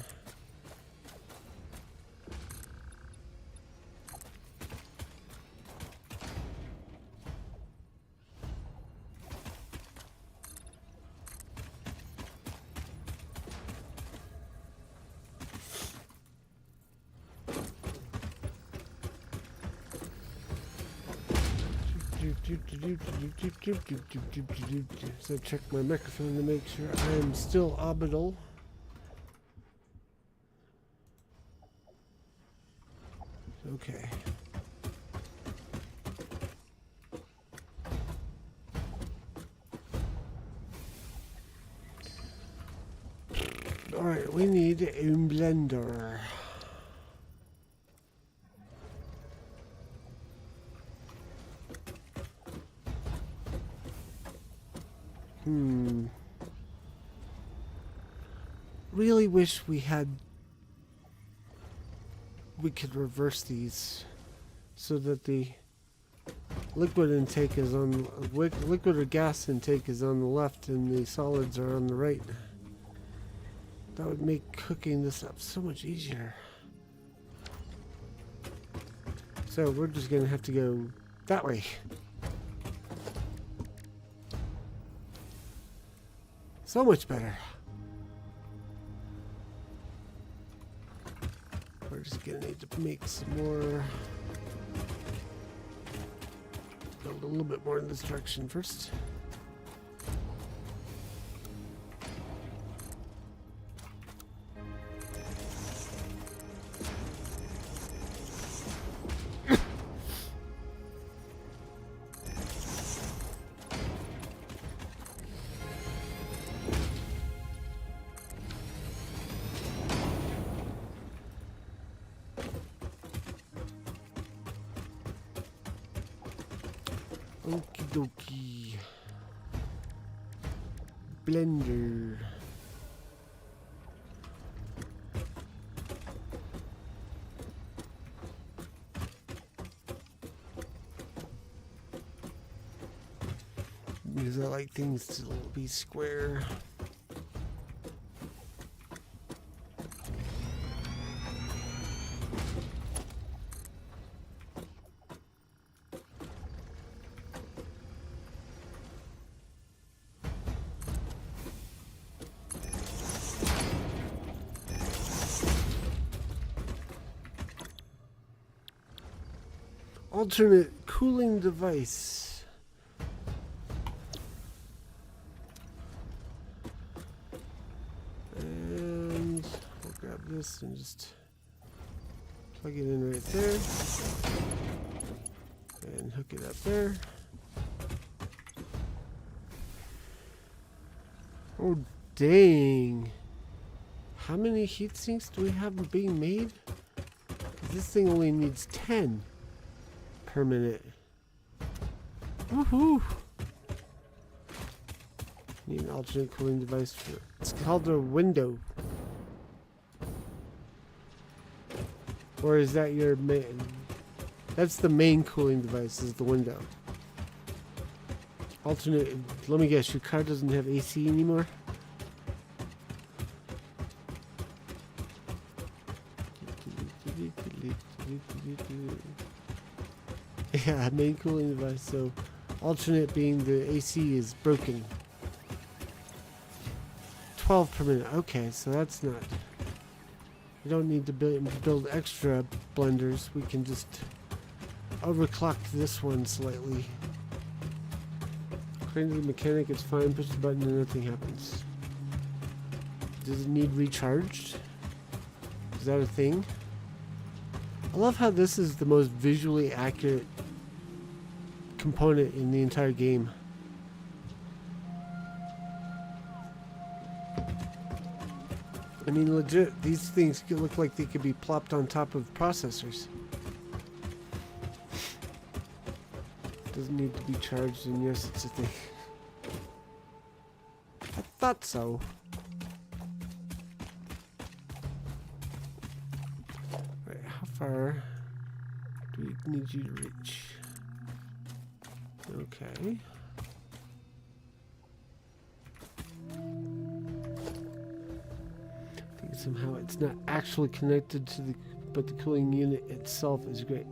So check my microphone to make sure I'm still audible. Okay. All right, we need a blender. Really wish we could reverse these so that the liquid intake is on liquid or gas intake is on the left and the solids are on the right. That would make cooking this up so much easier. So we're just gonna have to go that way. So much better. We're just gonna need to make some more. Build a little bit more in this direction first. Okie dokie. Blender. Because I like things to be square. Alternate cooling device. And we'll grab this and just plug it in right there. And hook it up there. Oh, dang. How many heat sinks do we have being made? This thing only needs 10 per minute. Woohoo! Need an alternate cooling device for it's called a window. Or is that your main? That's the main cooling device, is the window. Alternate, let me guess, your car doesn't have AC anymore? Yeah, main cooling device, so alternate being the AC is broken. 12 per minute, okay, so that's not... We don't need to build extra blenders, we can just overclock this one slightly. According to the mechanic, it's fine. Push the button and nothing happens. Does it need recharged? Is that a thing? I love how this is the most visually accurate component in the entire game. I mean, legit, these things could look like they could be plopped on top of processors. Doesn't need to be charged, and yes, it's a thing. I thought so. Right, how far do we need you to reach? Okay. I think somehow it's not actually connected to the, but the cooling unit itself is great.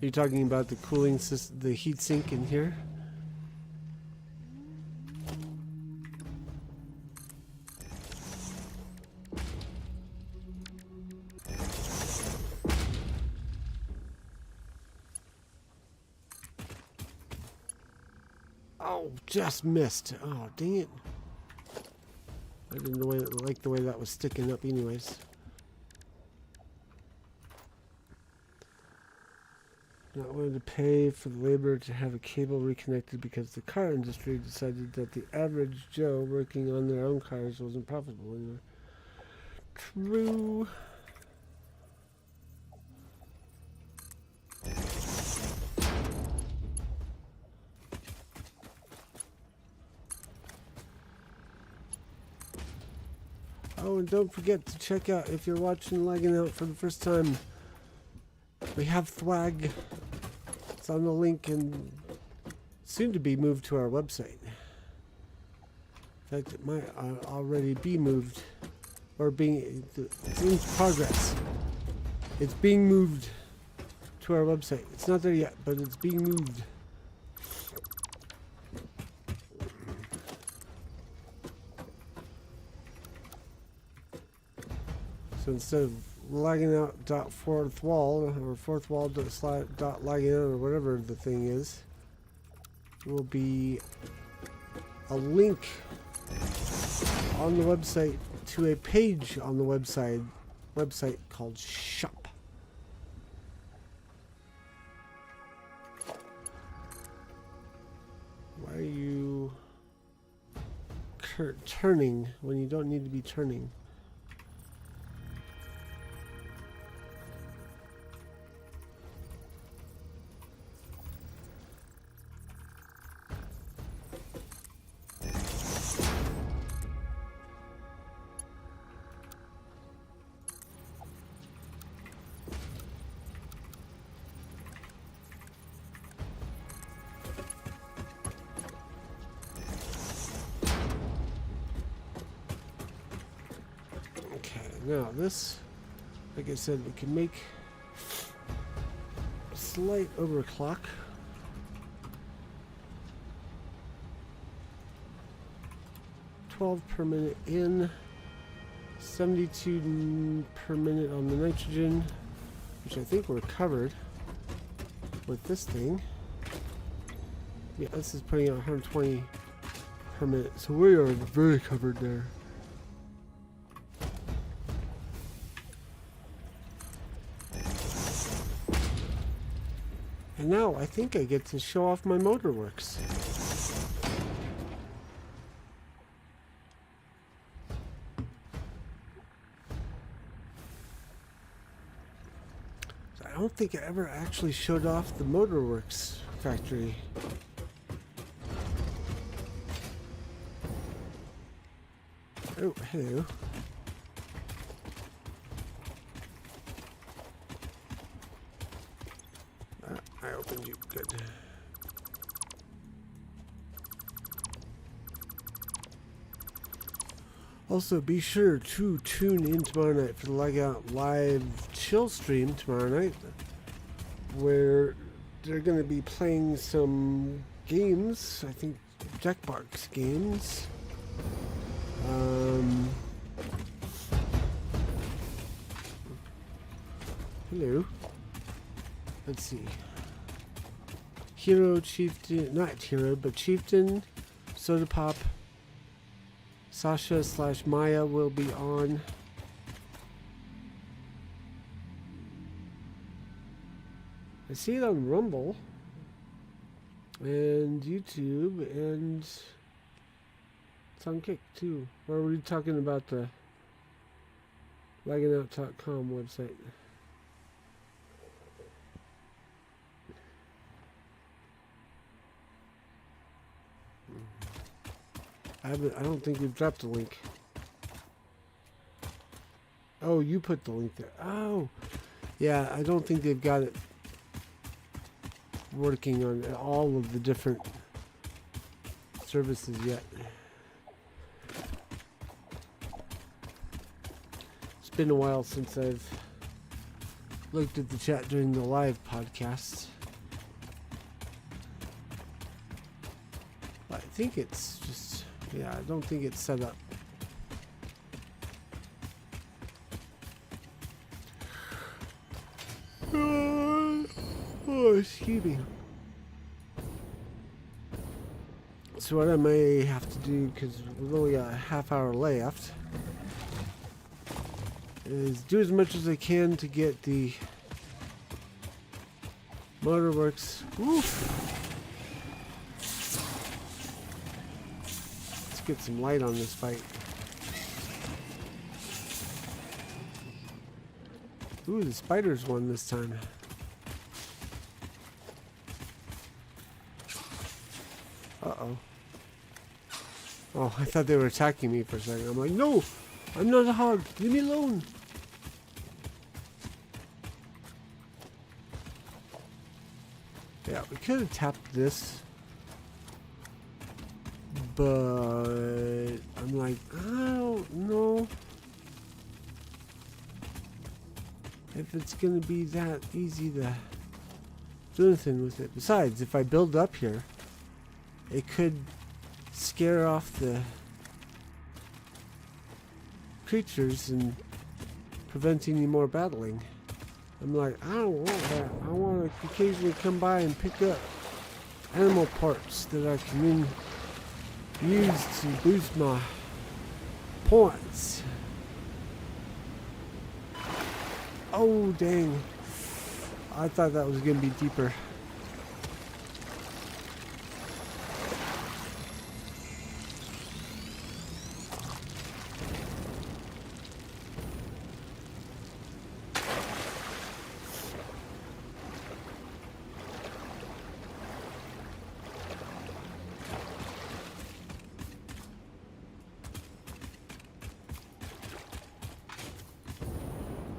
Are you talking about the cooling system, the heat sink in here? Oh, just missed. Oh, dang it. I didn't like the way that was sticking up anyways. Not willing to pay for the labor to have a cable reconnected because the car industry decided that the average Joe working on their own cars wasn't profitable anymore. True. Oh, and don't forget to check out, if you're watching Laggin Out for the first time, we have Thwag. It's on the link and soon to be moved to our website. In fact, it might already be moved, or it's in progress. It's being moved to our website. It's not there yet, but it's being moved. So instead of lagging out .fourth wall or fourth wall dot lagging out or whatever the thing is, will be a link on the website to a page on the website called Shop. Why are you turning when you don't need to be turning? Now this, like I said, we can make a slight overclock. $12 per minute in, 72 per minute on the nitrogen, which I think we're covered with this thing. Yeah, this is putting out 120 per minute, so we are very covered there. And now I think I get to show off my motor works. So I don't think I ever actually showed off the Motorworks factory. Oh, hello. I opened you. Good. Also, be sure to tune in tomorrow night for the Laggin Out live chill stream tomorrow night, where they're going to be playing some games. I think Jackbox games. Hello. Let's see. Hero, Chieftain, not Hero, but Chieftain, Soda Pop, Sasha / Maya will be on. I see it on Rumble and YouTube, and it's on Kick too. Or were you talking about the lagginout.com website? I don't think we've dropped the link. Oh, you put the link there. Oh, yeah. I don't think they've got it working on all of the different services yet. It's been a while since I've looked at the chat during the live podcast. I think it's just, yeah, I don't think it's set up. Oh, excuse me. So what I may have to do, because we've only got a half hour left, is do as much as I can to get the Motorworks. Oof. Let's get some light on this fight. Ooh, the spiders won this time. Uh-oh. Oh, I thought they were attacking me for a second. I'm like, no! I'm not a hog! Leave me alone! Yeah, we could have tapped this. But I'm like, I don't know if it's gonna be that easy to do anything with it. Besides, if I build up here, it could scare off the creatures and prevent any more battling. I'm like, I don't want that. I want to occasionally come by and pick up animal parts that I can then use to boost my points. Oh, dang. I thought that was going to be deeper.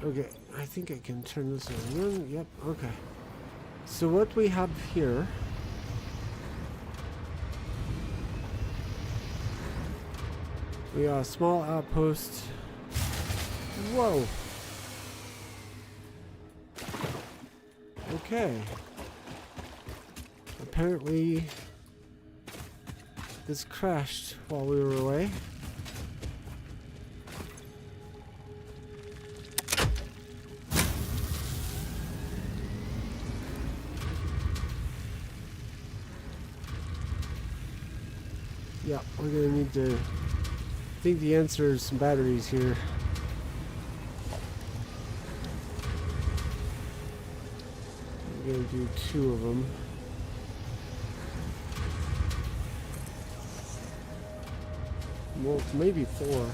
Okay, I think I can turn this on. Yep, okay. So what we have here we got a small outpost. Whoa. Okay. Apparently this crashed while we were away. Yeah, we're gonna need to. I think the answer is some batteries here. We're gonna do 2 of them. Well, maybe 4.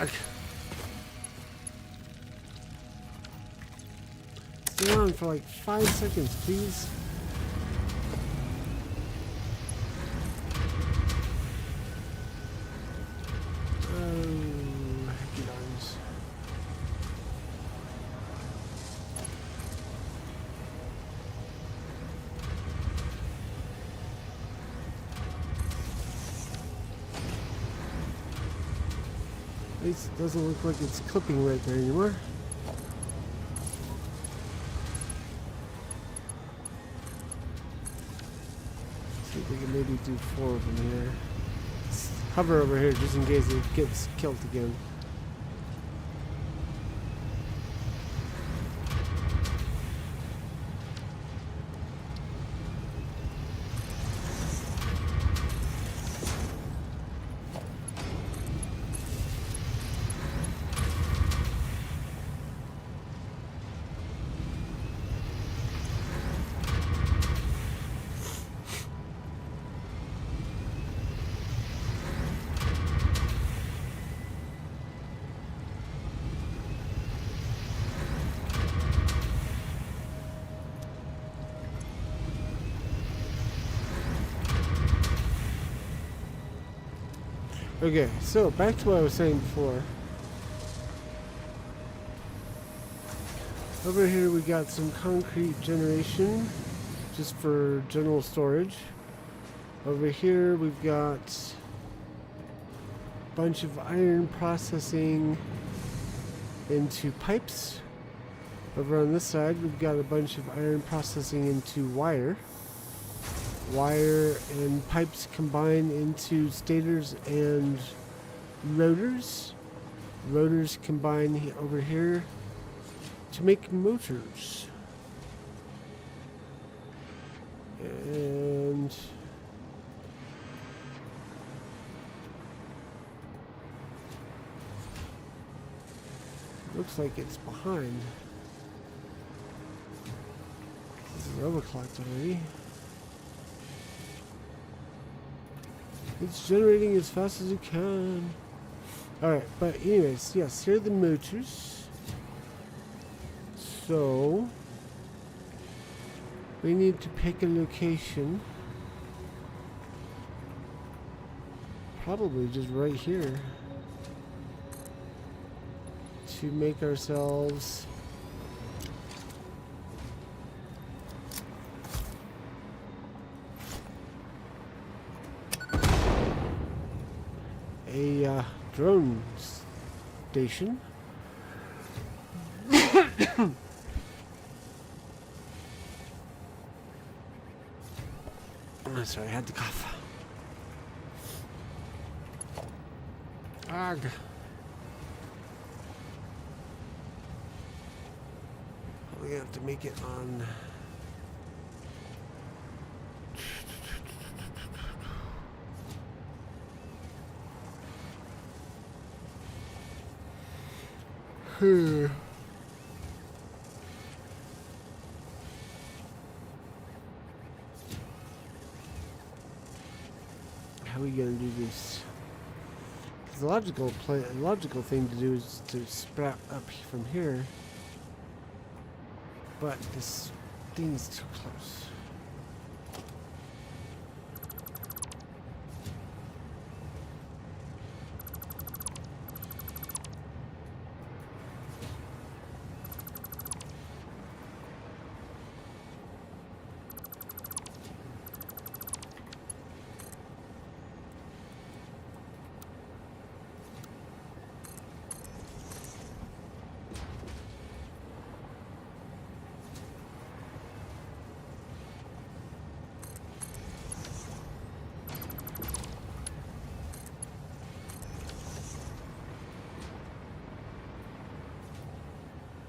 Ugh. Stay on for like 5 seconds, please. Oh, hecky darns. At least it doesn't look like it's clipping right there anymore. See if we can maybe do 4 of them here. Let's hover over here just in case it gets killed again. Okay, so back to what I was saying before. Over here we got some concrete generation, just for general storage. Over here we've got a bunch of iron processing into pipes. Over on this side we've got a bunch of iron processing into wire. Wire and pipes combine into stators and rotors. Rotors combine over here to make motors. And looks like it's behind. This is overclocked already. It's generating as fast as it can. Alright, but anyways, yes, here are the motors. So we need to pick a location. Probably just right here. To make ourselves a drone station. Oh, sorry, I had to cough. Ugh. Probably have to make it on. How are we gonna do this? Because the logical thing to do is to sprout up from here, but this thing's too close.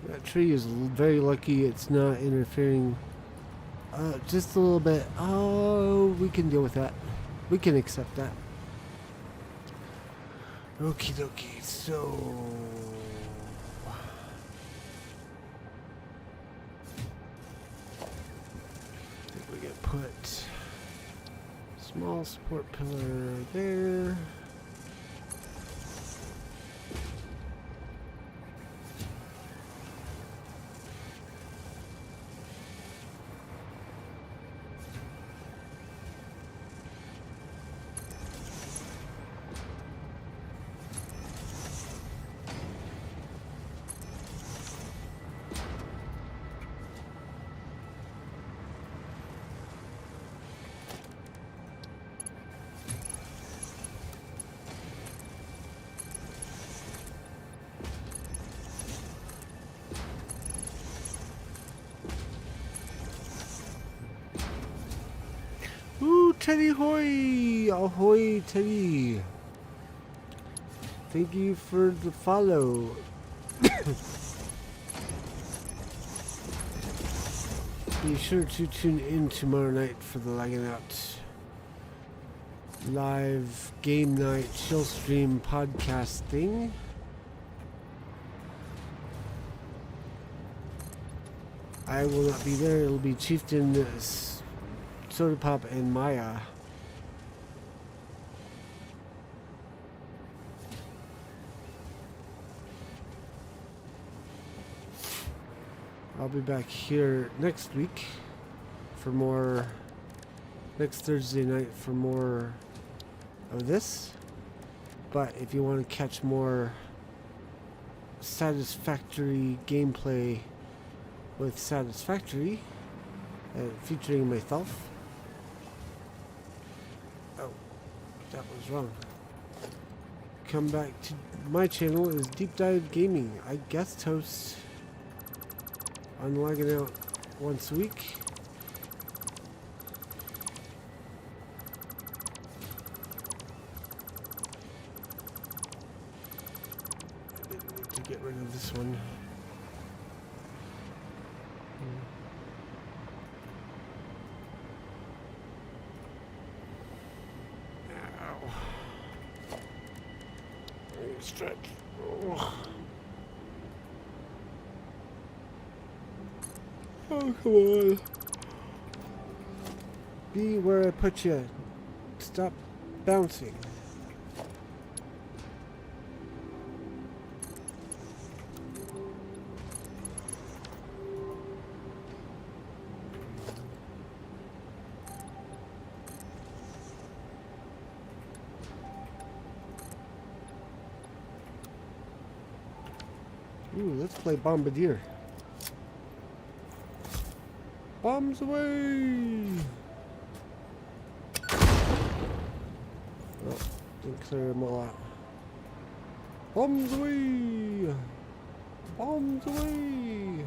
That tree is very lucky it's not interfering just a little bit. Oh, we can deal with that. We can accept that. Okie dokie, so I think we can put small support pillar there. Teddy Hoy! Ahoy, Teddy! Thank you for the follow. Be sure to tune in tomorrow night for the Laggin Out live game night chill stream podcast thing. I will not be there. It'll be Chieftain, Soda Pop, and Maya. I'll be back here next week for more, next Thursday night for more of this. But if you want to catch more satisfactory gameplay with Satisfactory, featuring myself. Oh, that was wrong. Come back to my channel is Deep Dive Gaming. I guest host on Laggin Out once a week. I didn't need to get rid of this one. Ow. Stretch. Oh. Oh, come on. Be where I put you. Stop bouncing. Ooh, let's play Bombardier. Bombs away! Oh, didn't clear them all out. Bombs away! Bombs away!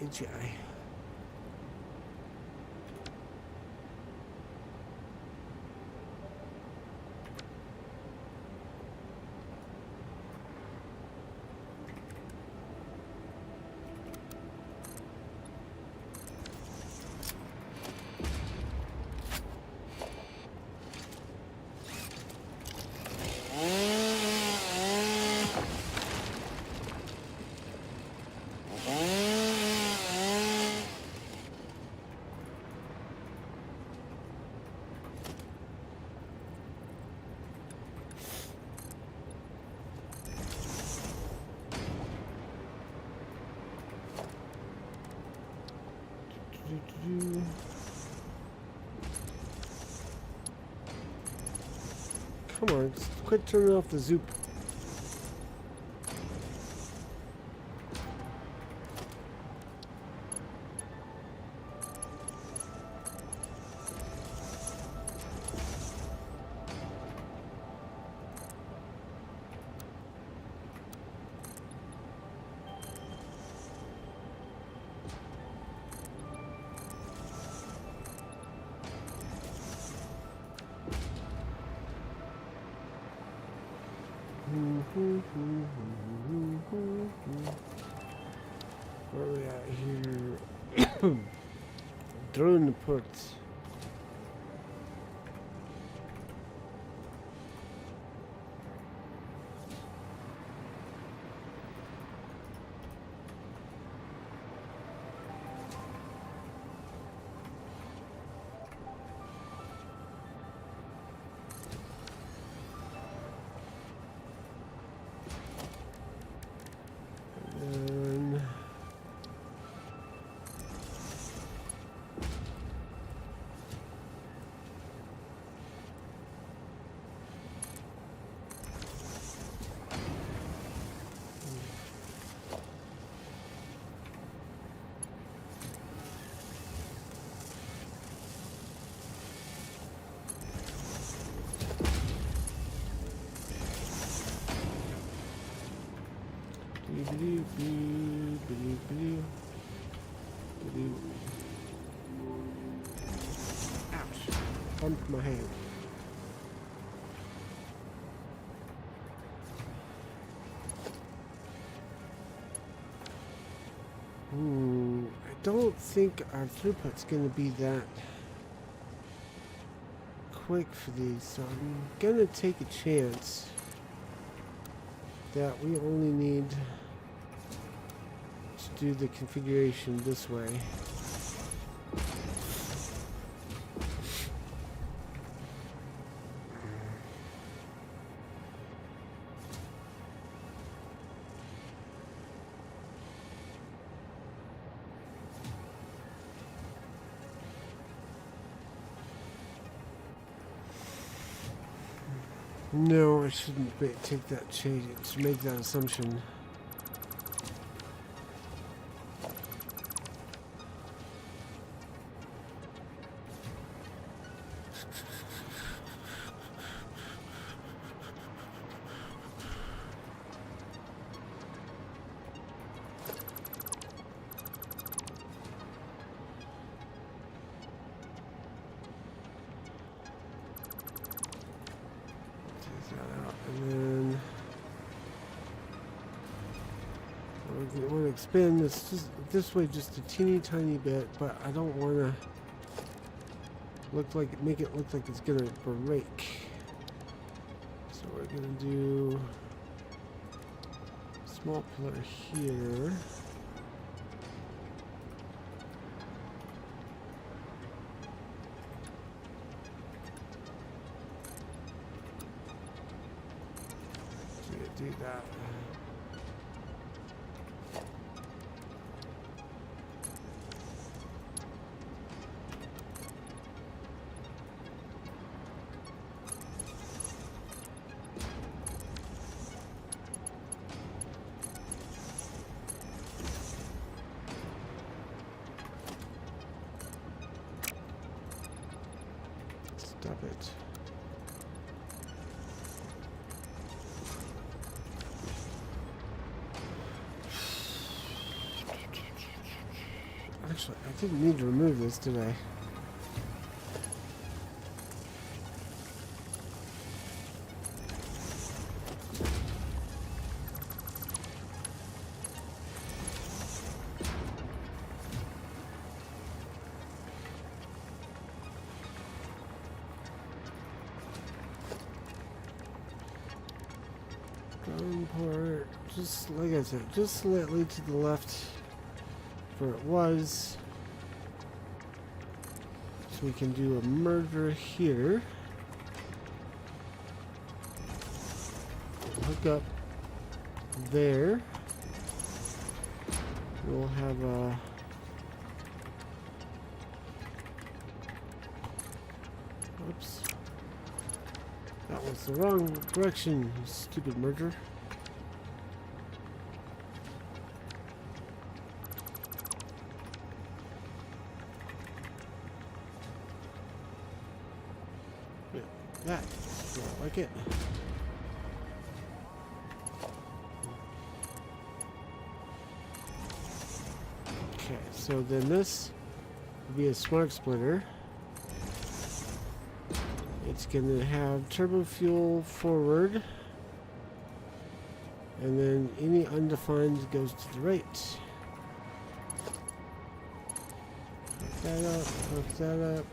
Itchy eye. Come on, quit turning off the zoop. Where are we at here? Drone ports. Ouch. Bumped my hand. I don't think our throughput's going to be that quick for these, so I'm going to take a chance that we only need to do the configuration this way. No, I shouldn't take that change, make that assumption. And then I want to expand this just this way just a teeny tiny bit, but I don't want to make it look like it's gonna break. So we're gonna do a small pillar here. Do that. Stop it. Actually, I didn't need to remove this, did I? Ground port, just like I said, just slightly to the left where it was. So we can do a merger here. Hook up there. We'll have a oops. That was the wrong direction, you stupid merger. Yeah, that. I like it. Okay, so then this will be a smart splitter. It's going to have turbo fuel forward, and then any undefined goes to the right. Hook that up, hook that up.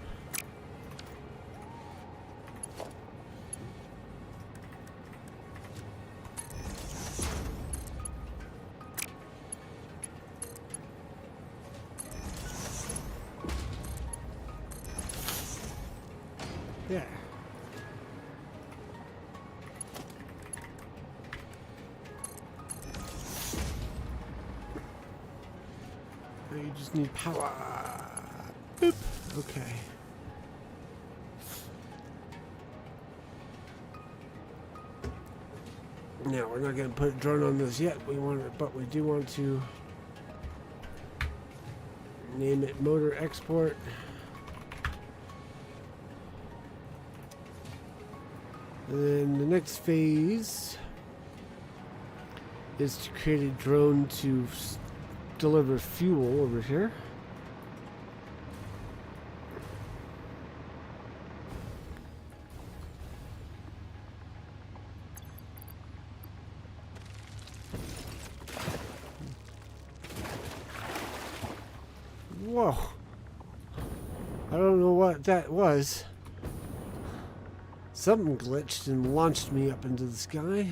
Yeah. Now you just need power. Boop. Okay. Now we're not going to put a drone on this yet. We want it, but we do want to name it motor export. And then the next phase is to create a drone to deliver fuel over here. Whoa. I don't know what that was. Something glitched and launched me up into the sky.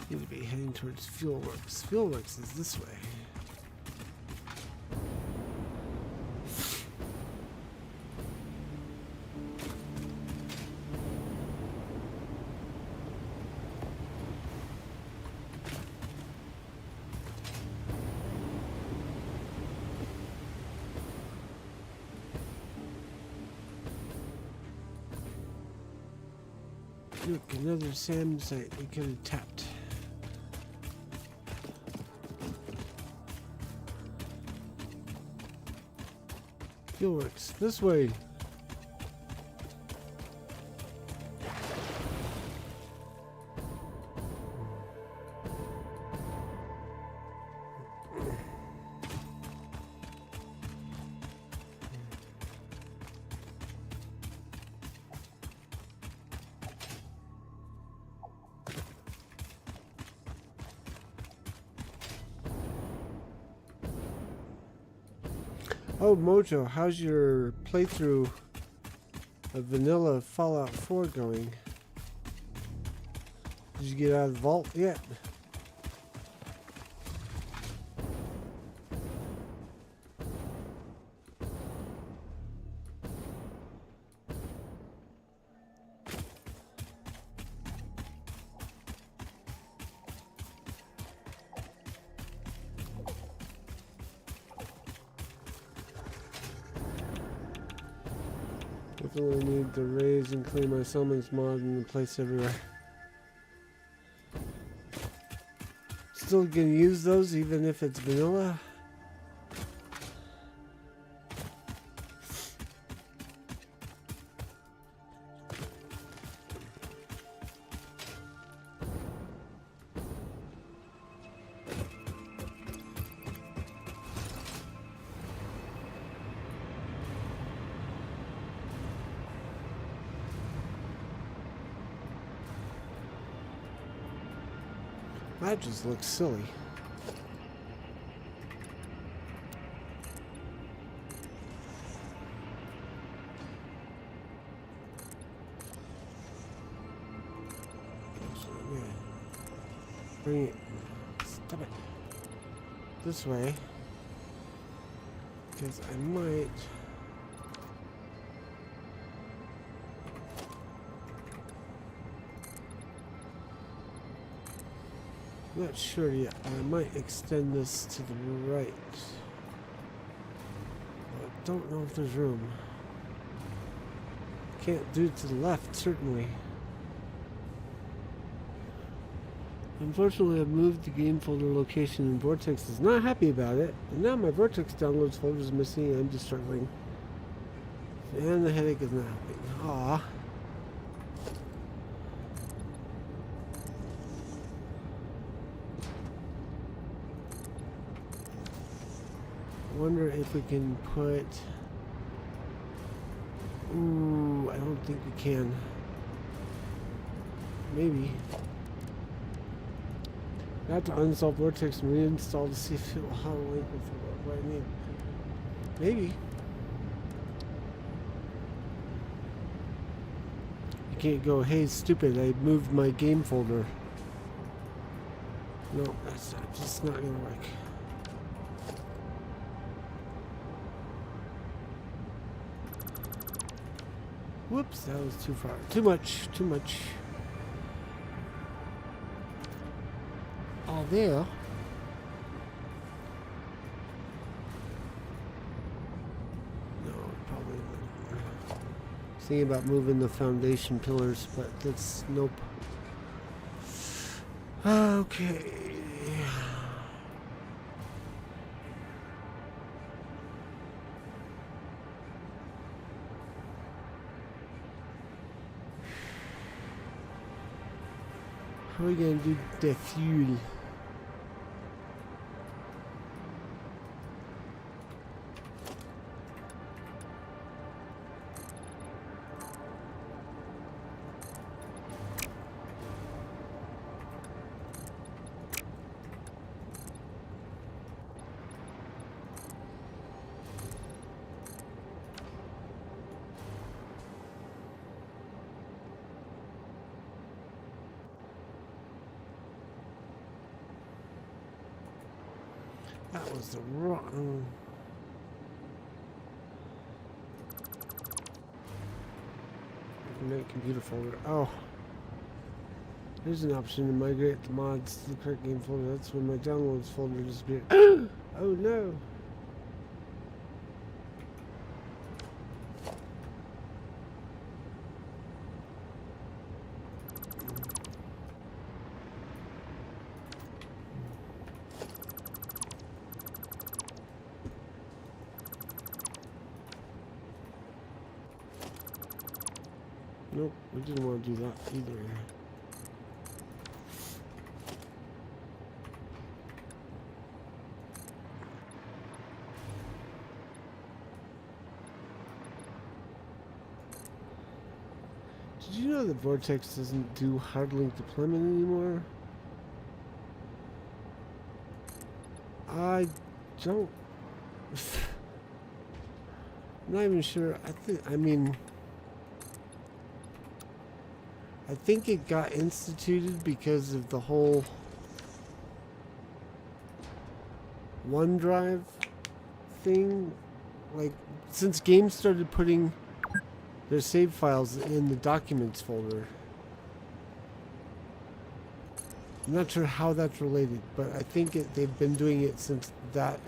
Need to be heading towards Fuelworks. Fuelworks is this way. Look, another SAM site we could have tapped. Fuelworks, this way. Oh, Mojo, how's your playthrough of vanilla Fallout 4 going? Did you get out of the vault yet? Definitely need to raise and clean my summons mod and place everywhere. Still gonna use those even if it's vanilla. That just looks silly. Bring it. Stop it. This way. Because I might. Not sure yet. I might extend this to the right. I don't know if there's room. Can't do it to the left, certainly. Unfortunately, I've moved the game folder location and Vortex is not happy about it. And now my Vortex downloads folder is missing and I'm just struggling. And the headache is not helping. Aww. I wonder if we can put... Ooh, I don't think we can. Maybe. I have to uninstall Vortex and reinstall to see if it will have a link with what I need. Maybe. You can't go, hey, stupid, I moved my game folder. No, that's just not gonna work. Whoops, that was too far. Too much, too much. All there. Thinking about moving the foundation pillars, but that's nope. Okay. How are we gonna do the fuel? That was the wrong. Make computer folder. Oh, there's an option to migrate the mods to the correct game folder. That's when my downloads folder disappeared. Oh no. Nope, we didn't want to do that either. Did you know that Vortex doesn't do hard link deployment anymore? I don't. I'm not even sure. I think it got instituted because of the whole OneDrive thing. Like, since games started putting their save files in the documents folder. I'm not sure how that's related, but I think they've been doing it since that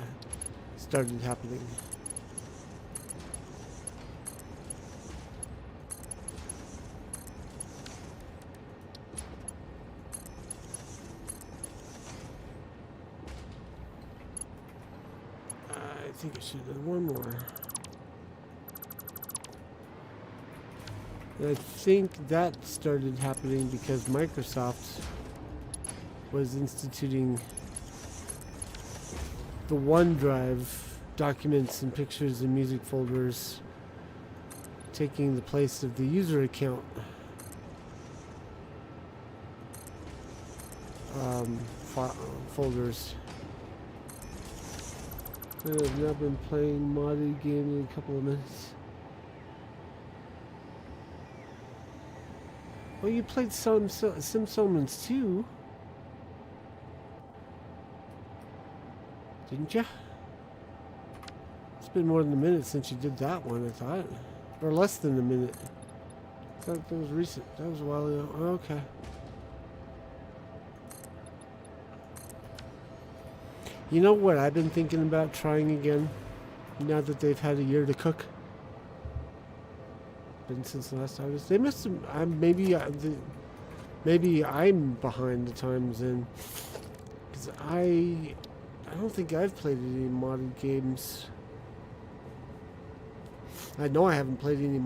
started happening. I think I should have done one more. And I think that started happening because Microsoft was instituting the OneDrive documents and pictures and music folders, taking the place of the user account folders. I've now been playing modded game in a couple of minutes. Oh, you played Sim Summons too, didn't you? It's been more than a minute since you did that one, I thought. Or less than a minute. I thought that was recent. That was a while ago. Okay. You know what I've been thinking about trying again, now that they've had a year to cook? Been since last August. They must have. Maybe I'm behind the times then, because I don't think I've played any modded games. I know I haven't played any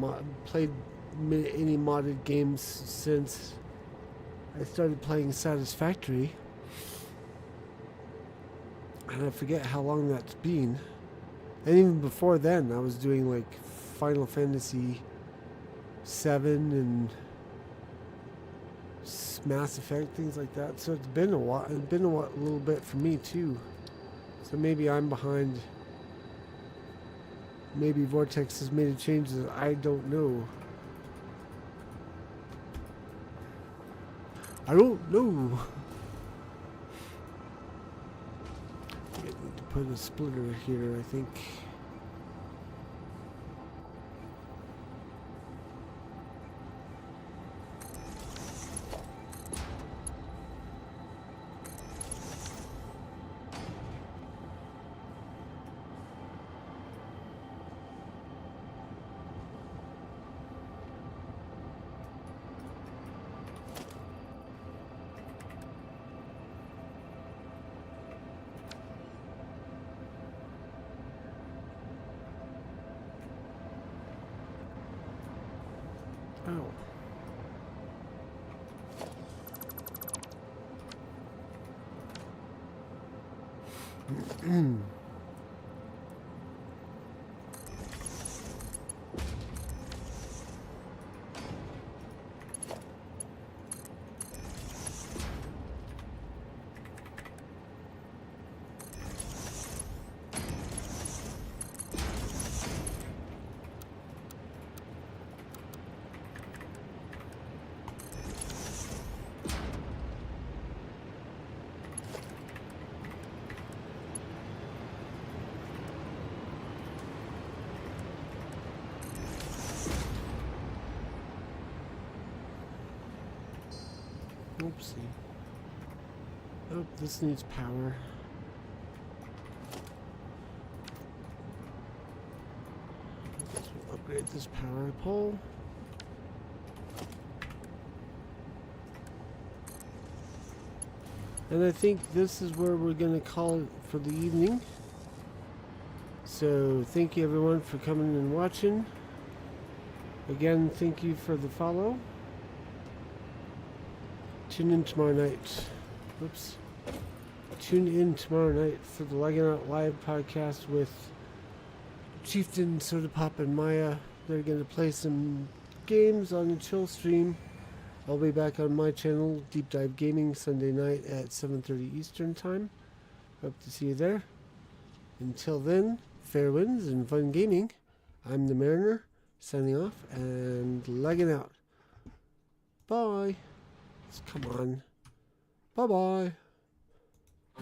modded games since I started playing Satisfactory. And I forget how long that's been. And even before then, I was doing like Final Fantasy 7 and Mass Effect, things like that. So it's been a while. It's been a little bit for me too. So maybe I'm behind. Maybe Vortex has made a change that I don't know. I don't know. I need to put a splitter here, I think. Oopsie. Oh, this needs power. Let's upgrade this power pole. And I think this is where we're going to call it for the evening. So thank you everyone for coming and watching. Again, thank you for the follow. Tune in tomorrow night. Whoops. Tune in tomorrow night for the Laggin Out Live podcast with Chieftain, Soda Pop, and Maya. They're going to play some games on a chill stream. I'll be back on my channel, Deep Dive Gaming, Sunday night at 7:30 Eastern Time. Hope to see you there. Until then, fair winds and fun gaming. I'm the Mariner, signing off and lagging out. Bye. Come on. Bye-bye.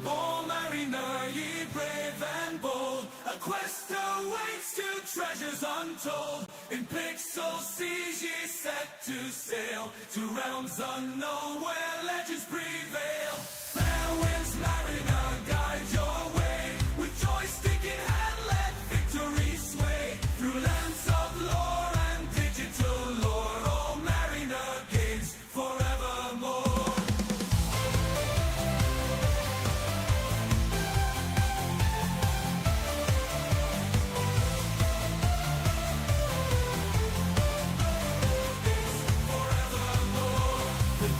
Oh, Mariner, ye brave and bold, a quest awaits to treasures untold. In pixel seas ye set to sail, to realms unknown where legends prevail. Fair winds, Mariner, guide your way, with joystick in hand let victory sway, through lands of lore and digital lore. Oh, Mariner gains forevermore.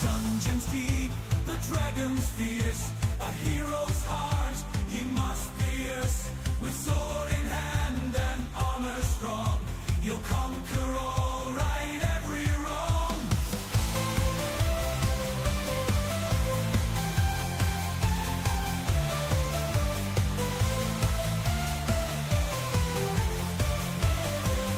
Dungeons deep, the dragon's fierce, a hero's heart he must pierce. With sword in hand and armor strong, he'll conquer all, right every wrong.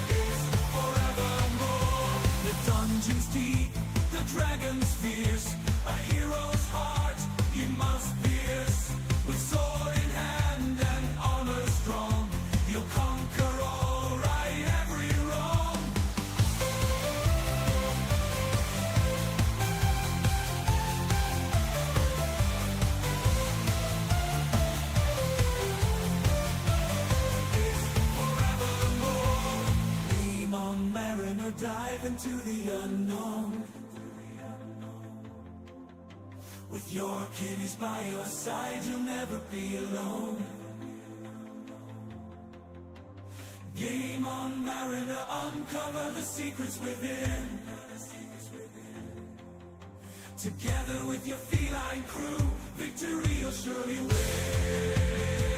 It's forevermore. The dungeon's deep, the dragon's fierce, a hero's heart he must pierce. With sword in hand and honor strong, he'll conquer all, right every wrong. It's forevermore. Dream on, Mariner, dive into the unknown. With your kiddies by your side, you'll never be alone. Game on, Mariner, uncover the secrets within. Together with your feline crew, victory you'll surely win.